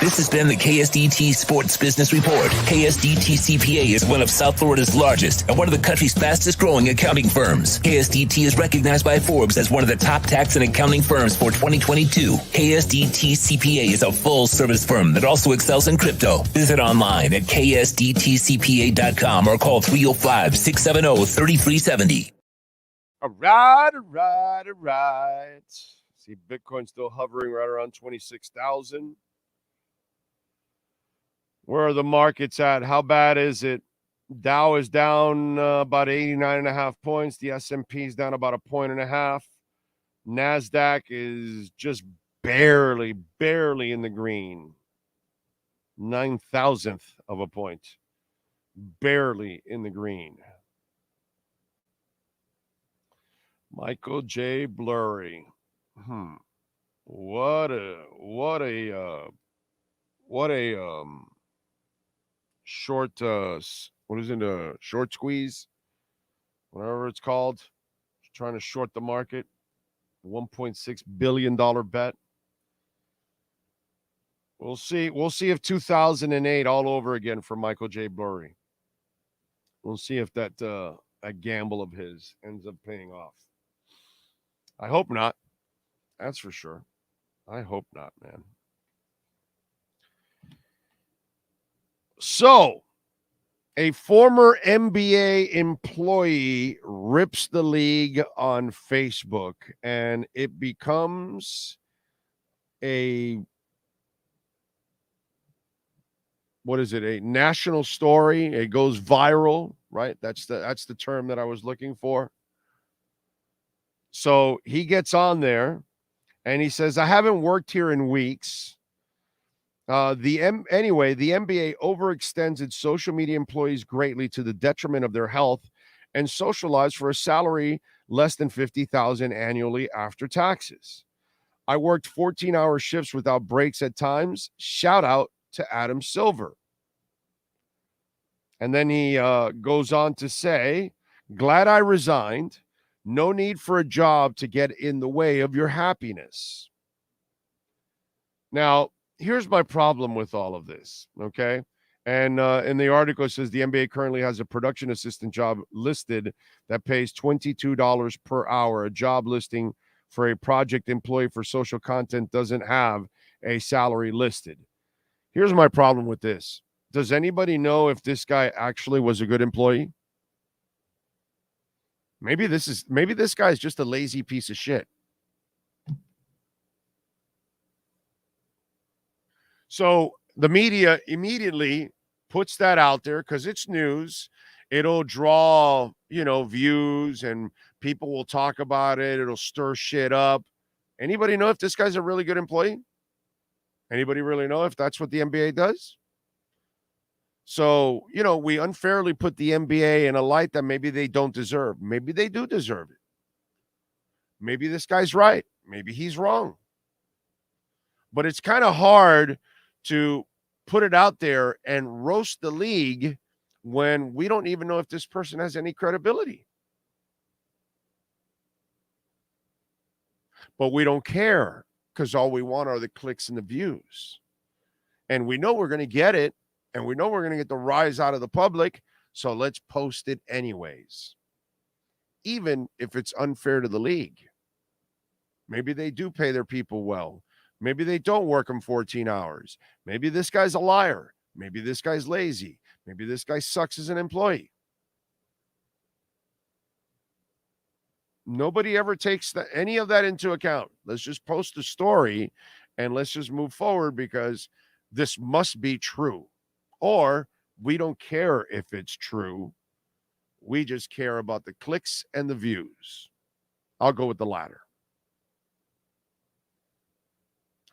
This has been the KSDT Sports Business Report. KSDT CPA is one of South Florida's largest and one of the country's fastest growing accounting firms. KSDT is recognized by Forbes as one of the top tax and accounting firms for 2022. KSDT CPA is a full service firm that also excels in crypto. Visit online at ksdtcpa.com or call 305-670-3370. All right. See, Bitcoin still hovering right around 26,000. Where are the markets at? How bad is it? Dow is down about 89.5 points. The S&P is down about 1.5 points. NASDAQ is just barely in the green. 0.009 of a point. Barely in the green. Michael J. Blurry. What a short what is it, a short squeeze, whatever it's called, trying to short the market, $1.6 billion bet. We'll see. We'll see if 2008 all over again for Michael J. Burry. We'll see if that a gamble of his ends up paying off. I hope not. That's for sure. I hope not, man. So, a former NBA employee rips the league on Facebook, and it becomes a national story. It goes viral, right? That's the term that I was looking for. So he gets on there and he says, I haven't worked here in weeks. The NBA overextends its social media employees greatly to the detriment of their health and social lives for a salary less than $50,000 annually after taxes. I worked 14-hour shifts without breaks at times. Shout out to Adam Silver. And then he goes on to say, glad I resigned. No need for a job to get in the way of your happiness. Now, here's my problem with all of this, okay? And in the article, it says the NBA currently has a production assistant job listed that pays $22 per hour. A job listing for a project employee for social content doesn't have a salary listed. Here's my problem with this. Does anybody know if this guy actually was a good employee? Maybe this guy's just a lazy piece of shit. So the media immediately puts that out there because it's news. It'll draw, views, and people will talk about it. It'll stir shit up. Anybody know if this guy's a really good employee? Anybody really know if that's what the NBA does? So, we unfairly put the NBA in a light that maybe they don't deserve. Maybe they do deserve it. Maybe this guy's right. Maybe he's wrong. But it's kind of hard to put it out there and roast the league when we don't even know if this person has any credibility. But we don't care because all we want are the clicks and the views. And we know we're going to get it, and we know we're going to get the rise out of the public, so let's post it anyways. Even if it's unfair to the league. Maybe they do pay their people well. Maybe they don't work them 14 hours. Maybe this guy's a liar. Maybe this guy's lazy. Maybe this guy sucks as an employee. Nobody ever takes any of that into account. Let's just post the story and let's just move forward because this must be true. Or we don't care if it's true. We just care about the clicks and the views. I'll go with the latter.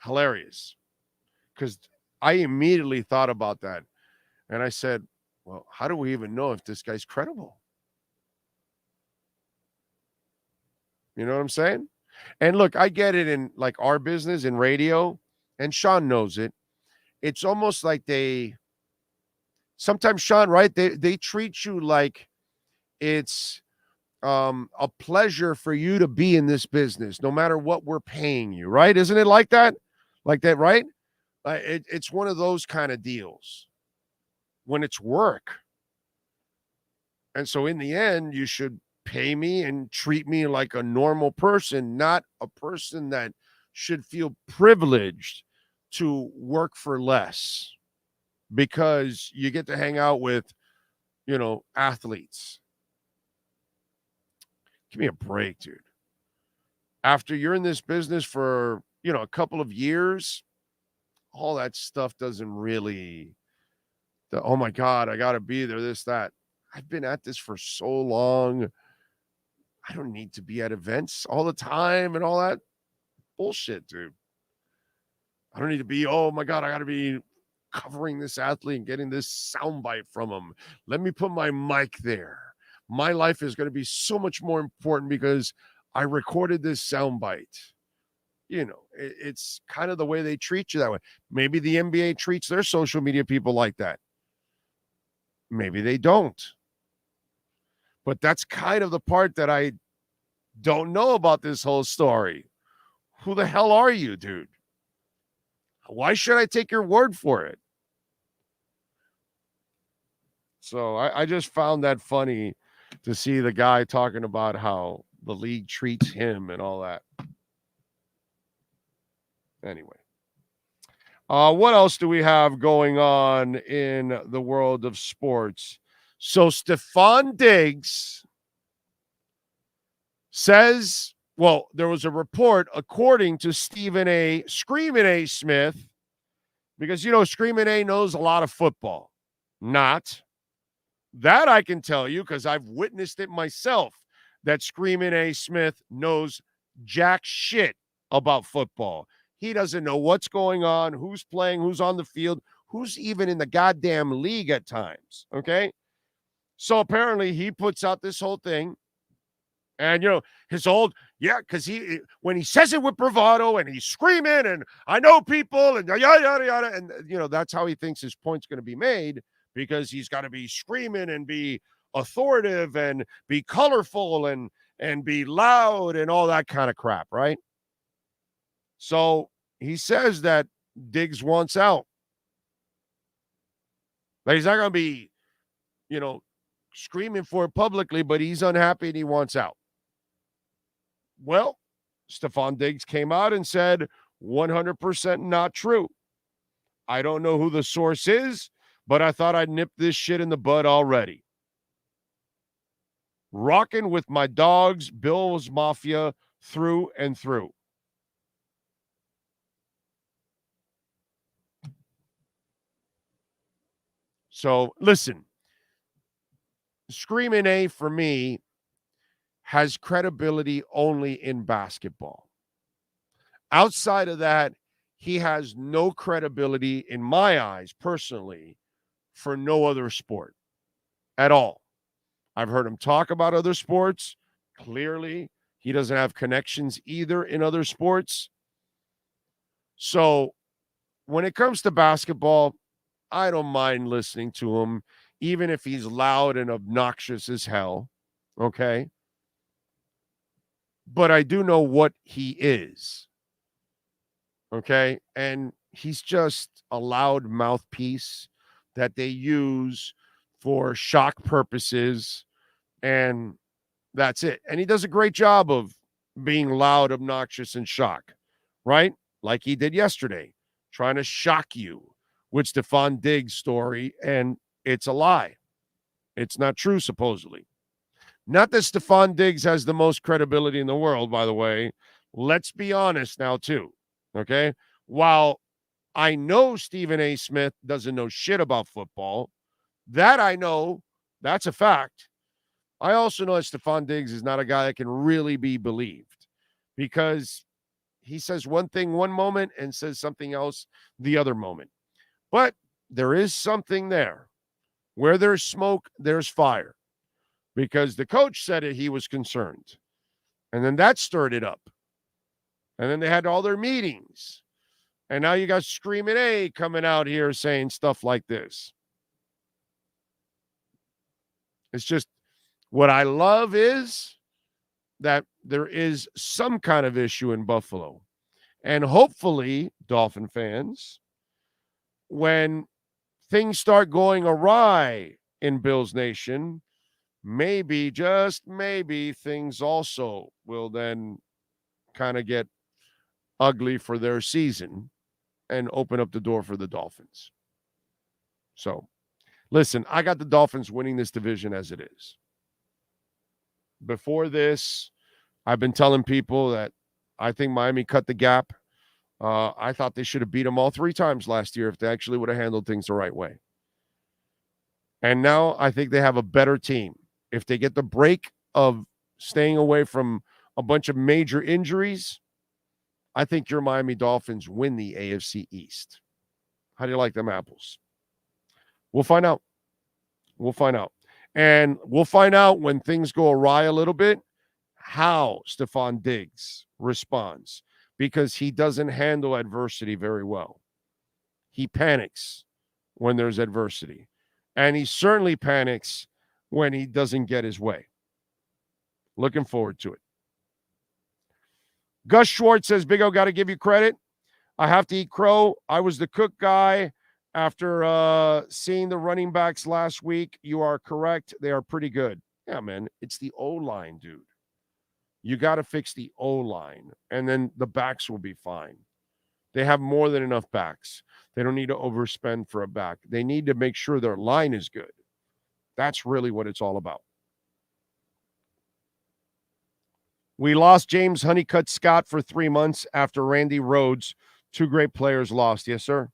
Hilarious. Because I immediately thought about that. And I said, well, how do we even know if this guy's credible? You know what I'm saying? And look, I get it in like our business in radio, and Sean knows it. It's almost like sometimes, Sean, right? They treat you like it's a pleasure for you to be in this business, no matter what we're paying you, right? Isn't it like that? Like that, right? It's one of those kind of deals when it's work. And so in the end, you should pay me and treat me like a normal person, not a person that should feel privileged to work for less because you get to hang out with, athletes. Give me a break, dude. After you're in this business for, a couple of years, all that stuff doesn't really, oh my God, I got to be there, this, that. I've been at this for so long. I don't need to be at events all the time and all that bullshit, dude. I don't need to be, oh my God, I got to be covering this athlete and getting this soundbite from him. Let me put my mic there. My life is going to be so much more important because I recorded this soundbite. It's kind of the way they treat you that way. Maybe the NBA treats their social media people like that. Maybe they don't. But that's kind of the part that I don't know about this whole story. Who the hell are you, dude? Why should I take your word for it? So I just found that funny to see the guy talking about how the league treats him and all that. Anyway. What else do we have going on in the world of sports? So Stephon Diggs says, well, there was a report according to Stephen A. Screamin' A. Smith, because, Screamin' A knows a lot of football. Not. That I can tell you because I've witnessed it myself, that Screamin' A. Smith knows jack shit about football. He doesn't know what's going on, who's playing, who's on the field, who's even in the goddamn league at times, okay? So apparently he puts out this whole thing, and, because when he says it with bravado and he's screaming and I know people and yada, yada, yada, and, that's how he thinks his point's going to be made, because he's got to be screaming and be authoritative and be colorful and be loud and all that kind of crap, right? So he says that Diggs wants out. That he's not going to be, screaming for it publicly, but he's unhappy and he wants out. Well, Stephon Diggs came out and said 100% not true. I don't know who the source is, but I thought I'd nip this shit in the bud already. Rocking with my dogs, Bills Mafia, through and through. So, listen, Screamin' A for me has credibility only in basketball. Outside of that, he has no credibility in my eyes, personally, for no other sport at all. I've heard him talk about other sports. Clearly, he doesn't have connections either in other sports. So, when it comes to basketball, I don't mind listening to him, even if he's loud and obnoxious as hell, okay? But I do know what he is, okay? And he's just a loud mouthpiece that they use for shock purposes, and that's it. And he does a great job of being loud, obnoxious, and shock, right? Like he did yesterday, trying to shock you with Stephon Diggs' story, and it's a lie. It's not true, supposedly. Not that Stephon Diggs has the most credibility in the world, by the way. Let's be honest now, too, okay? While I know Stephen A. Smith doesn't know shit about football, that I know, that's a fact. I also know that Stephon Diggs is not a guy that can really be believed, because he says one thing one moment and says something else the other moment. But there is something there. Where there's smoke, there's fire. Because the coach said it, he was concerned. And then that stirred it up. And then they had all their meetings. And now you got Screamin' A coming out here saying stuff like this. It's just, what I love is that there is some kind of issue in Buffalo. And hopefully, Dolphin fans, when things start going awry in Bills Nation, maybe, just maybe, things also will then kind of get ugly for their season and open up the door for the Dolphins. So, listen, I got the Dolphins winning this division as it is. Before this, I've been telling people that I think Miami cut the gap. I thought they should have beat them all 3 times last year if they actually would have handled things the right way. And now I think they have a better team. If they get the break of staying away from a bunch of major injuries, I think your Miami Dolphins win the AFC East. How do you like them apples? We'll find out. We'll find out. And we'll find out when things go awry a little bit, how Stephon Diggs responds, because he doesn't handle adversity very well. He panics when there's adversity. And he certainly panics when he doesn't get his way. Looking forward to it. Gus Schwartz says, Big O, got to give you credit. I have to eat crow. I was the cook guy after seeing the running backs last week. You are correct. They are pretty good. Yeah, man. It's the O-line, dude. You got to fix the O-line, and then the backs will be fine. They have more than enough backs. They don't need to overspend for a back. They need to make sure their line is good. That's really what it's all about. We lost James Honeycutt Scott for 3 months after Randy Rhodes. 2 great players lost. Yes, sir.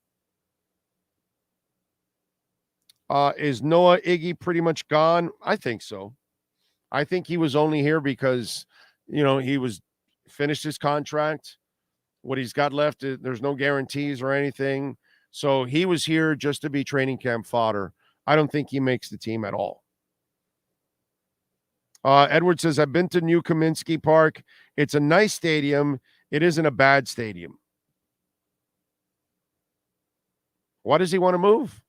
Is Noah Iggy pretty much gone? I think so. I think he was only here because, he was finished his contract. What he's got left, there's no guarantees or anything. So he was here just to be training camp fodder. I don't think he makes the team at all. Edward says, I've been to New Kaminsky Park. It's a nice stadium. It isn't a bad stadium. Why does he want to move?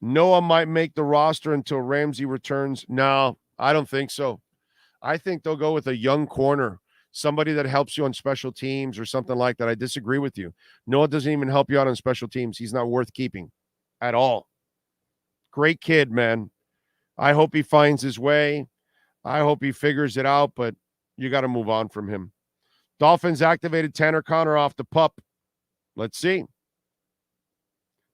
Noah might make the roster until Ramsey returns. No, I don't think so. I think they'll go with a young corner, somebody that helps you on special teams or something like that. I disagree with you. Noah doesn't even help you out on special teams. He's not worth keeping at all. Great kid, man. I hope he finds his way. I hope he figures it out, but you got to move on from him. Dolphins activated Tanner Connor off the pup. Let's see.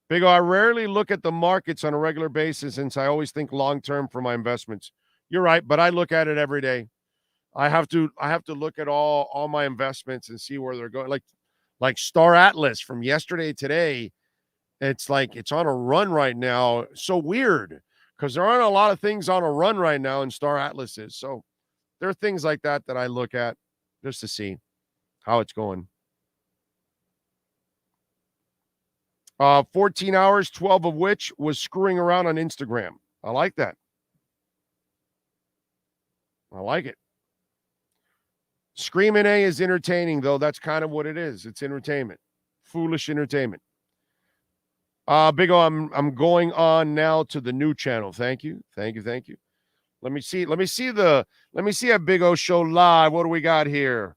Big O, I rarely look at the markets on a regular basis since I always think long-term for my investments. You're right, but I look at it every day. I have to look at all my investments and see where they're going. Like Star Atlas from yesterday today, it's like it's on a run right now. So weird because there aren't a lot of things on a run right now, and Star Atlas is. So there are things like that I look at just to see how it's going. 14 hours, 12 of which was screwing around on Instagram. I like that. I like it. Screaming A is entertaining, though. That's kind of what it is. It's entertainment. Foolish entertainment. Big O, I'm going on now to the new channel. Thank you. Let me see a Big O show live. What do we got here?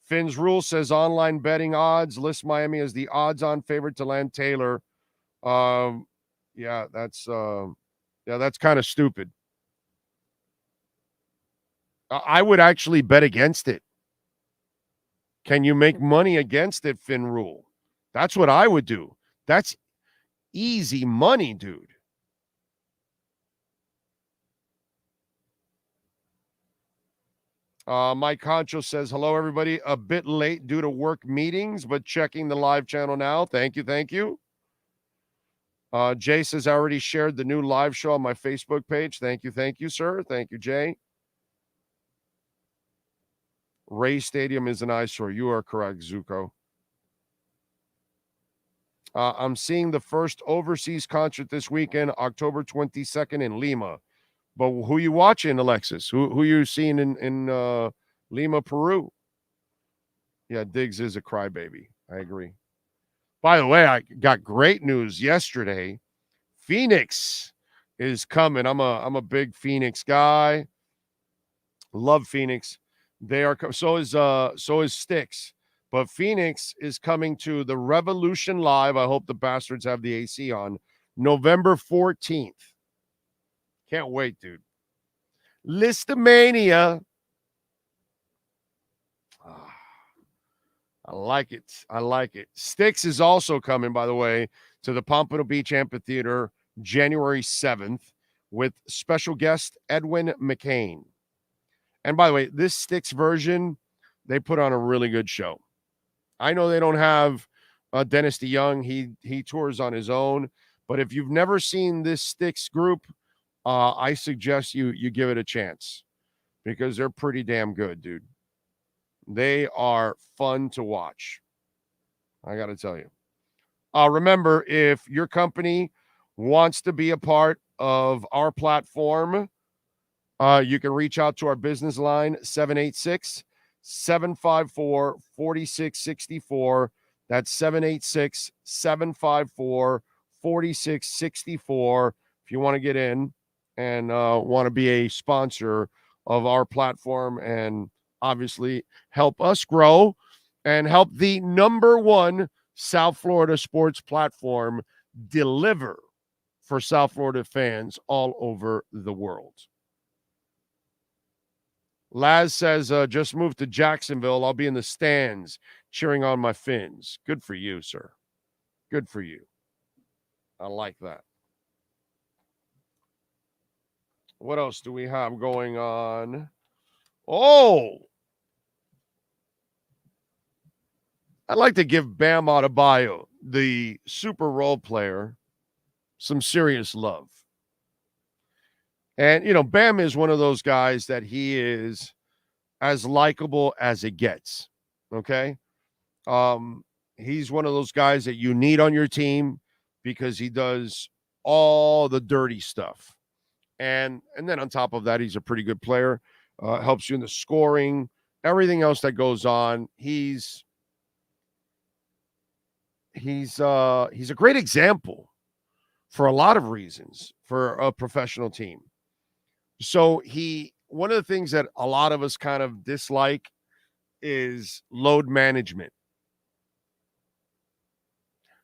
Finn's Rule says online betting odds lists Miami as the odds-on favorite to land Taylor. That's kind of stupid. I would actually bet against it. Can you make money against it, Finn Rule? That's what I would do. That's easy money, dude. Mike Concho says, hello, everybody. A bit late due to work meetings, but checking the live channel now. Thank you. Jay says, I already shared the new live show on my Facebook page. Thank you, sir. Thank you, Jay. Ray Stadium is an eyesore. You are correct, Zuko. I'm seeing the first overseas concert this weekend, October 22nd in Lima. But who you watching, Alexis? Who you seeing in Lima, Peru? Yeah, Diggs is a crybaby. I agree. By the way, I got great news yesterday. Phoenix is coming. I'm a big Phoenix guy. Love Phoenix. They are so is Styx. But Phoenix is coming to the Revolution Live. I hope the bastards have the AC on November 14th. Can't wait, dude. Listomania. I like it. Styx is also coming, by the way, to the Pompano Beach Amphitheater January 7th with special guest Edwin McCain. And by the way, this Styx version, they put on a really good show. I know they don't have Dennis DeYoung. He tours on his own. But if you've never seen this Styx group, I suggest you give it a chance because they're pretty damn good, dude. They are fun to watch. I got to tell you. Remember, if your company wants to be a part of our platform, you can reach out to our business line, 786-754-4664. That's 786-754-4664 if you want to get in and want to be a sponsor of our platform and obviously help us grow and help the number one South Florida sports platform deliver for South Florida fans all over the world. Laz says, just moved to Jacksonville. I'll be in the stands cheering on my Fins. Good for you, sir. Good for you. I like that. What else do we have going on? Oh! I'd like to give Bam Adebayo, the super role player, some serious love. And, Bam is one of those guys that he is as likable as it gets, okay? He's one of those guys that you need on your team because he does all the dirty stuff. And then on top of that, he's a pretty good player, helps you in the scoring, everything else that goes on. He's a great example for a lot of reasons for a professional team. So one of the things that a lot of us kind of dislike is load management.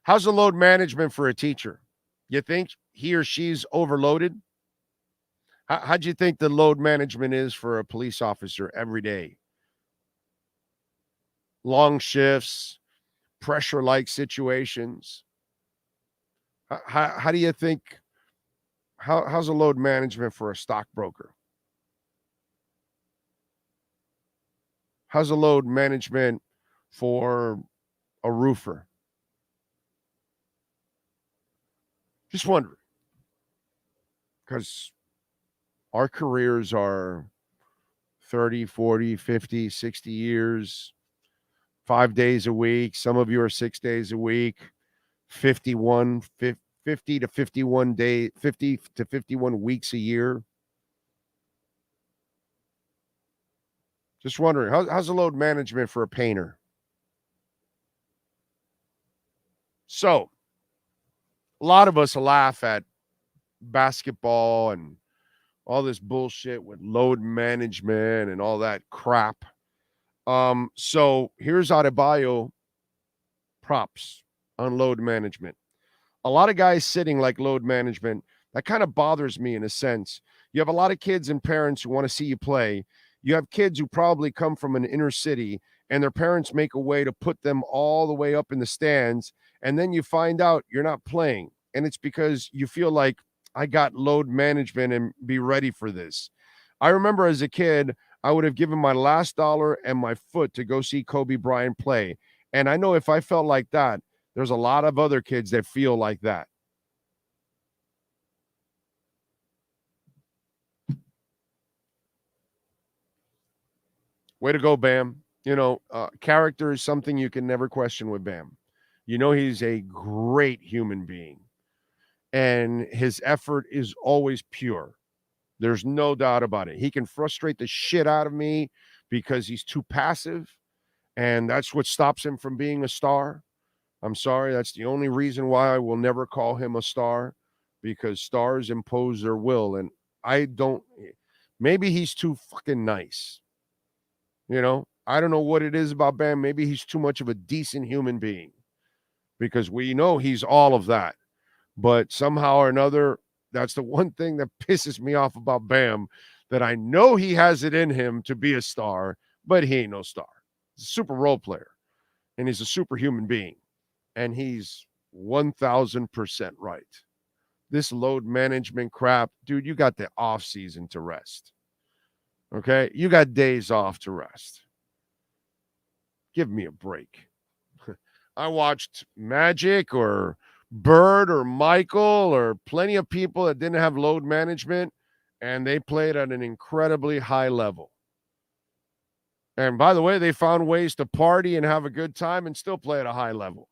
How's the load management for a teacher? You think he or she's overloaded? How do you think the load management is for a police officer every day? Long shifts, pressure-like situations. How do you think, how's the load management for a stockbroker? How's the load management for a roofer? Just wondering. Because our careers are 30, 40, 50, 60 years, 5 days a week. Some of you are 6 days a week, 50 to 51 days, 50 to 51 weeks a year. Just wondering, how's the load management for a painter? So, a lot of us laugh at basketball and all this bullshit with load management and all that crap. So here's Adebayo props on load management. A lot of guys sitting like load management, that kind of bothers me in a sense. You have a lot of kids and parents who want to see you play. You have kids who probably come from an inner city and their parents make a way to put them all the way up in the stands. And then you find out you're not playing. And it's because you feel like, I got load management and be ready for this. I remember as a kid, I would have given my last dollar and my foot to go see Kobe Bryant play. And I know if I felt like that, there's a lot of other kids that feel like that. Way to go, Bam. Character is something you can never question with Bam. He's a great human being. And his effort is always pure. There's no doubt about it. He can frustrate the shit out of me because he's too passive, and that's what stops him from being a star. I'm sorry, that's the only reason why I will never call him a star, because stars impose their will, and maybe he's too fucking nice. I don't know what it is about Bam. Maybe he's too much of a decent human being, because we know he's all of that. But somehow or another, that's the one thing that pisses me off about Bam, that I know he has it in him to be a star, but he ain't no star. He's a super role player, and he's a superhuman being, and he's 1,000% right. This load management crap, dude, you got the off season to rest. Okay? You got days off to rest. Give me a break. I watched Magic or Bird or Michael or plenty of people that didn't have load management, and they played at an incredibly high level. And by the way, they found ways to party and have a good time and still play at a high level.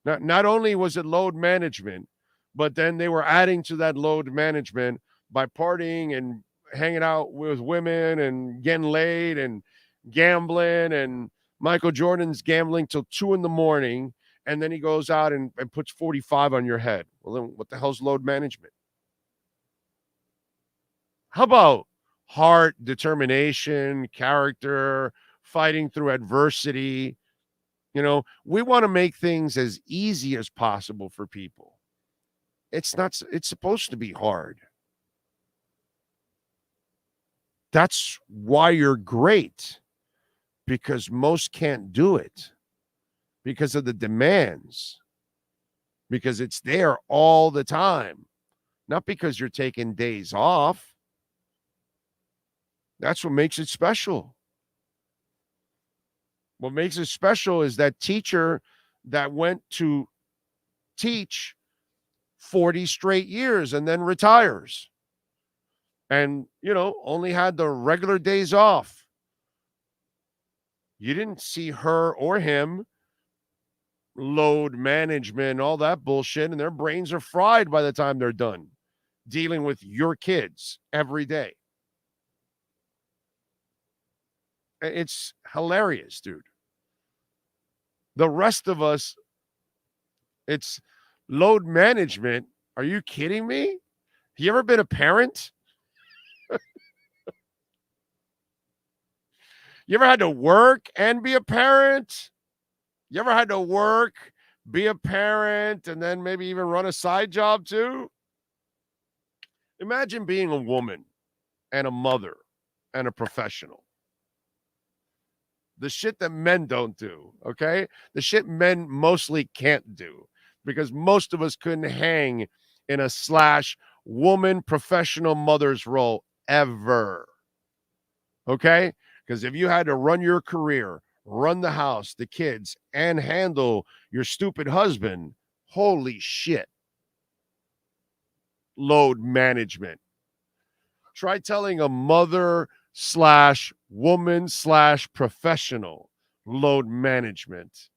Not only was it load management, but then they were adding to that load management by partying and hanging out with women and getting laid and gambling and Michael Jordan's gambling till 2 a.m, and then he goes out and puts 45 on your head. Well, then what the hell's load management? How about heart, determination, character, fighting through adversity? You know, we want to make things as easy as possible for people. It's supposed to be hard. That's why you're great, because most can't do it because of the demands, because it's there all the time, not because you're taking days off. That's what makes it special. What makes it special is that teacher that went to teach 40 straight years and then retires and, only had the regular days off. You didn't see her or him load management, all that bullshit, and their brains are fried by the time they're done dealing with your kids every day. It's hilarious, dude. The rest of us, it's load management. Are you kidding me? You ever been a parent? You ever had to work and be a parent? You ever had to work, be a parent, and then maybe even run a side job too? Imagine being a woman and a mother and a professional. The shit that men don't do, okay? The shit men mostly can't do, because most of us couldn't hang in a / woman professional mother's role ever, okay? Because if you had to run your career, run the house, the kids, and handle your stupid husband, holy shit. Load management. Try telling a mother / woman / professional load management.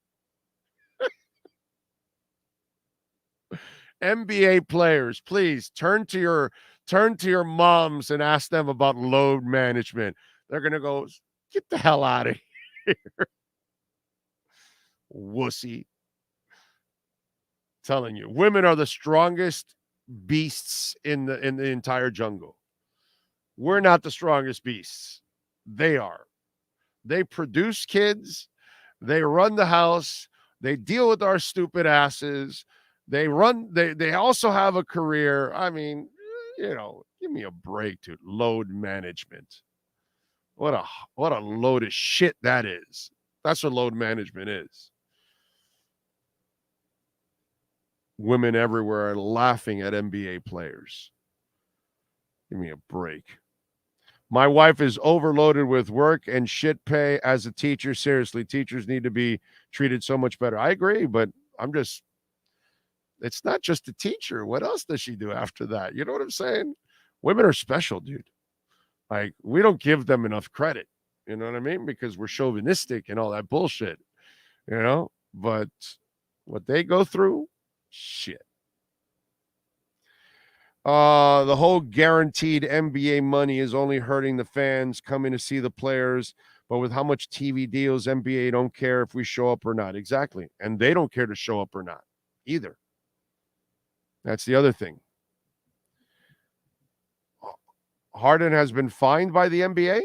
NBA players, please turn to your moms and ask them about load management. They're going to go, get the hell out of here. Wussy. Telling you, women are the strongest beasts in the entire jungle. We're not the strongest beasts. They are. They produce kids. They run the house. They deal with our stupid asses. They also have a career. I mean, give me a break, dude. Load management. What a load of shit that is. That's what load management is. Women everywhere are laughing at NBA players. Give me a break. My wife is overloaded with work and shit pay as a teacher. Seriously, teachers need to be treated so much better. I agree, but it's not just a teacher. What else does she do after that? You know what I'm saying? Women are special, dude. Like, we don't give them enough credit. You know what I mean? Because we're chauvinistic and all that bullshit, but what they go through, shit. The whole guaranteed NBA money is only hurting the fans coming to see the players, but with how much TV deals, NBA don't care if we show up or not. Exactly. And they don't care to show up or not either. That's the other thing. Harden has been fined by the NBA.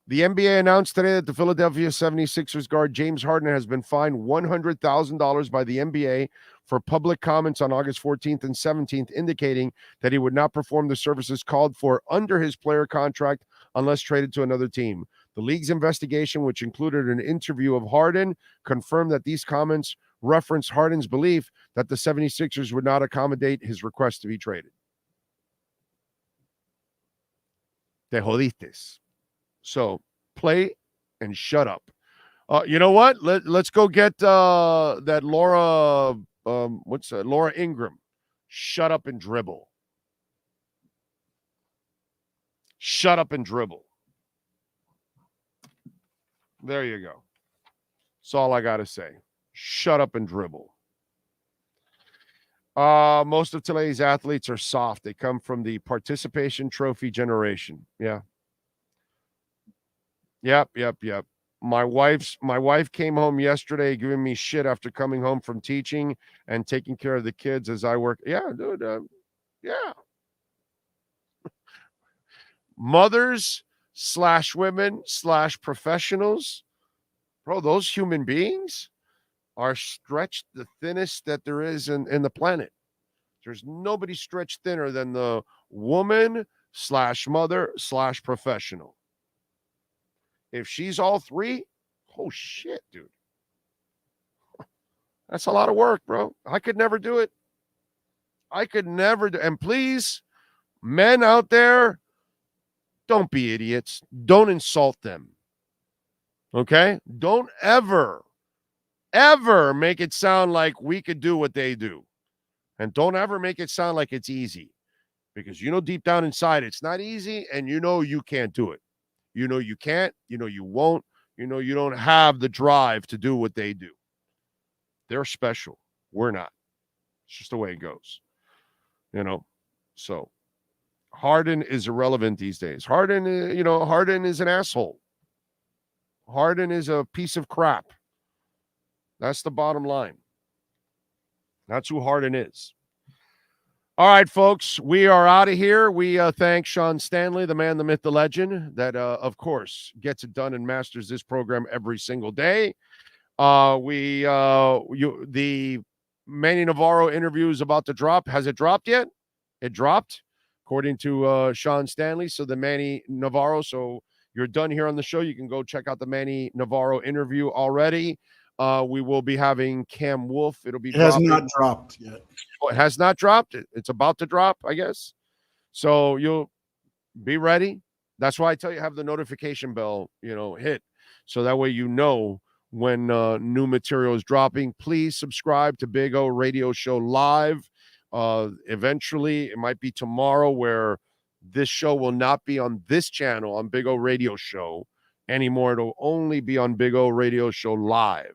The NBA announced today that the Philadelphia 76ers guard James Harden has been fined $100,000 by the NBA for public comments on August 14th and 17th, indicating that he would not perform the services called for under his player contract unless traded to another team. The league's investigation, which included an interview of Harden, confirmed that these comments reference Harden's belief that the 76ers would not accommodate his request to be traded. Te jodistes. So play and shut up. You know what? Let's go get that Laura. Laura Ingram. Shut up and dribble. Shut up and dribble. There you go. That's all I got to say. Shut up and dribble. Most of today's athletes are soft. They come from the participation trophy generation. Yeah. Yep. My wife came home yesterday giving me shit after coming home from teaching and taking care of the kids as I work. Yeah, dude. Yeah. Mothers / women / professionals, bro, those human beings are stretched the thinnest that there is in the planet. There's nobody stretched thinner than the woman / mother / professional. If she's all three, oh shit, dude. That's a lot of work, bro. I could never do it. I could never do. And please, men out there, don't be idiots. Don't insult them. Okay? Don't ever make it sound like we could do what they do. And don't ever make it sound like it's easy. Because you know deep down inside it's not easy, and you know you can't do it. You know you can't. You know you won't. You know you don't have the drive to do what they do. They're special. We're not. It's just the way it goes. You know? So Harden is irrelevant these days. Harden is an asshole. Harden is a piece of crap. That's the bottom line. That's who Harden is. All right, folks, we are out of here. We thank Sean Stanley, the man, the myth, the legend, that, of course, gets it done and masters this program every single day. The Manny Navarro interview is about to drop. Has it dropped yet? It dropped, according to Sean Stanley. So the Manny Navarro. So you're done here on the show. You can go check out the Manny Navarro interview already. We will be having Cam Wolf. It has not dropped yet. Oh, it has not dropped. It's about to drop, I guess. So you'll be ready. That's why I tell you, have the notification bell, hit. So that way you know when new material is dropping. Please subscribe to Big O Radio Show Live. Eventually, it might be tomorrow where this show will not be on this channel on Big O Radio Show anymore. It'll only be on Big O Radio Show Live.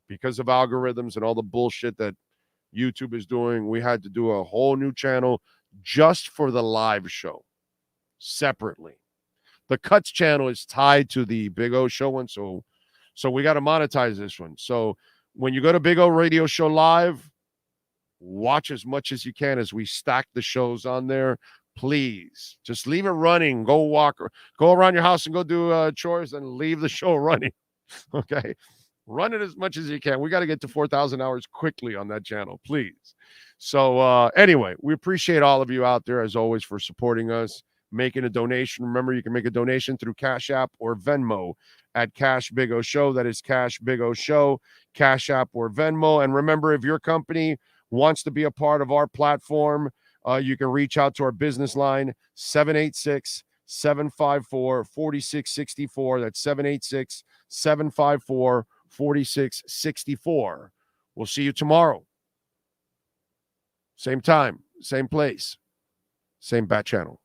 Because of algorithms and all the bullshit that YouTube is doing, we had to do a whole new channel just for the live show separately. The Cuts channel is tied to the Big O Show one, so we got to monetize this one. So when you go to Big O Radio Show Live, watch as much as you can as we stack the shows on there. Please, just leave it running. Go walk, go around your house and go do chores and leave the show running. Okay? Run it as much as you can. We got to get to 4,000 hours quickly on that channel, please. So anyway, we appreciate all of you out there, as always, for supporting us, making a donation. Remember, you can make a donation through Cash App or Venmo at Cash Big O Show. That is Cash Big O Show, Cash App or Venmo. And remember, if your company wants to be a part of our platform, you can reach out to our business line, 786-754-4664. That's 786-754-4664. We'll see you tomorrow. Same time, same place, same bat channel.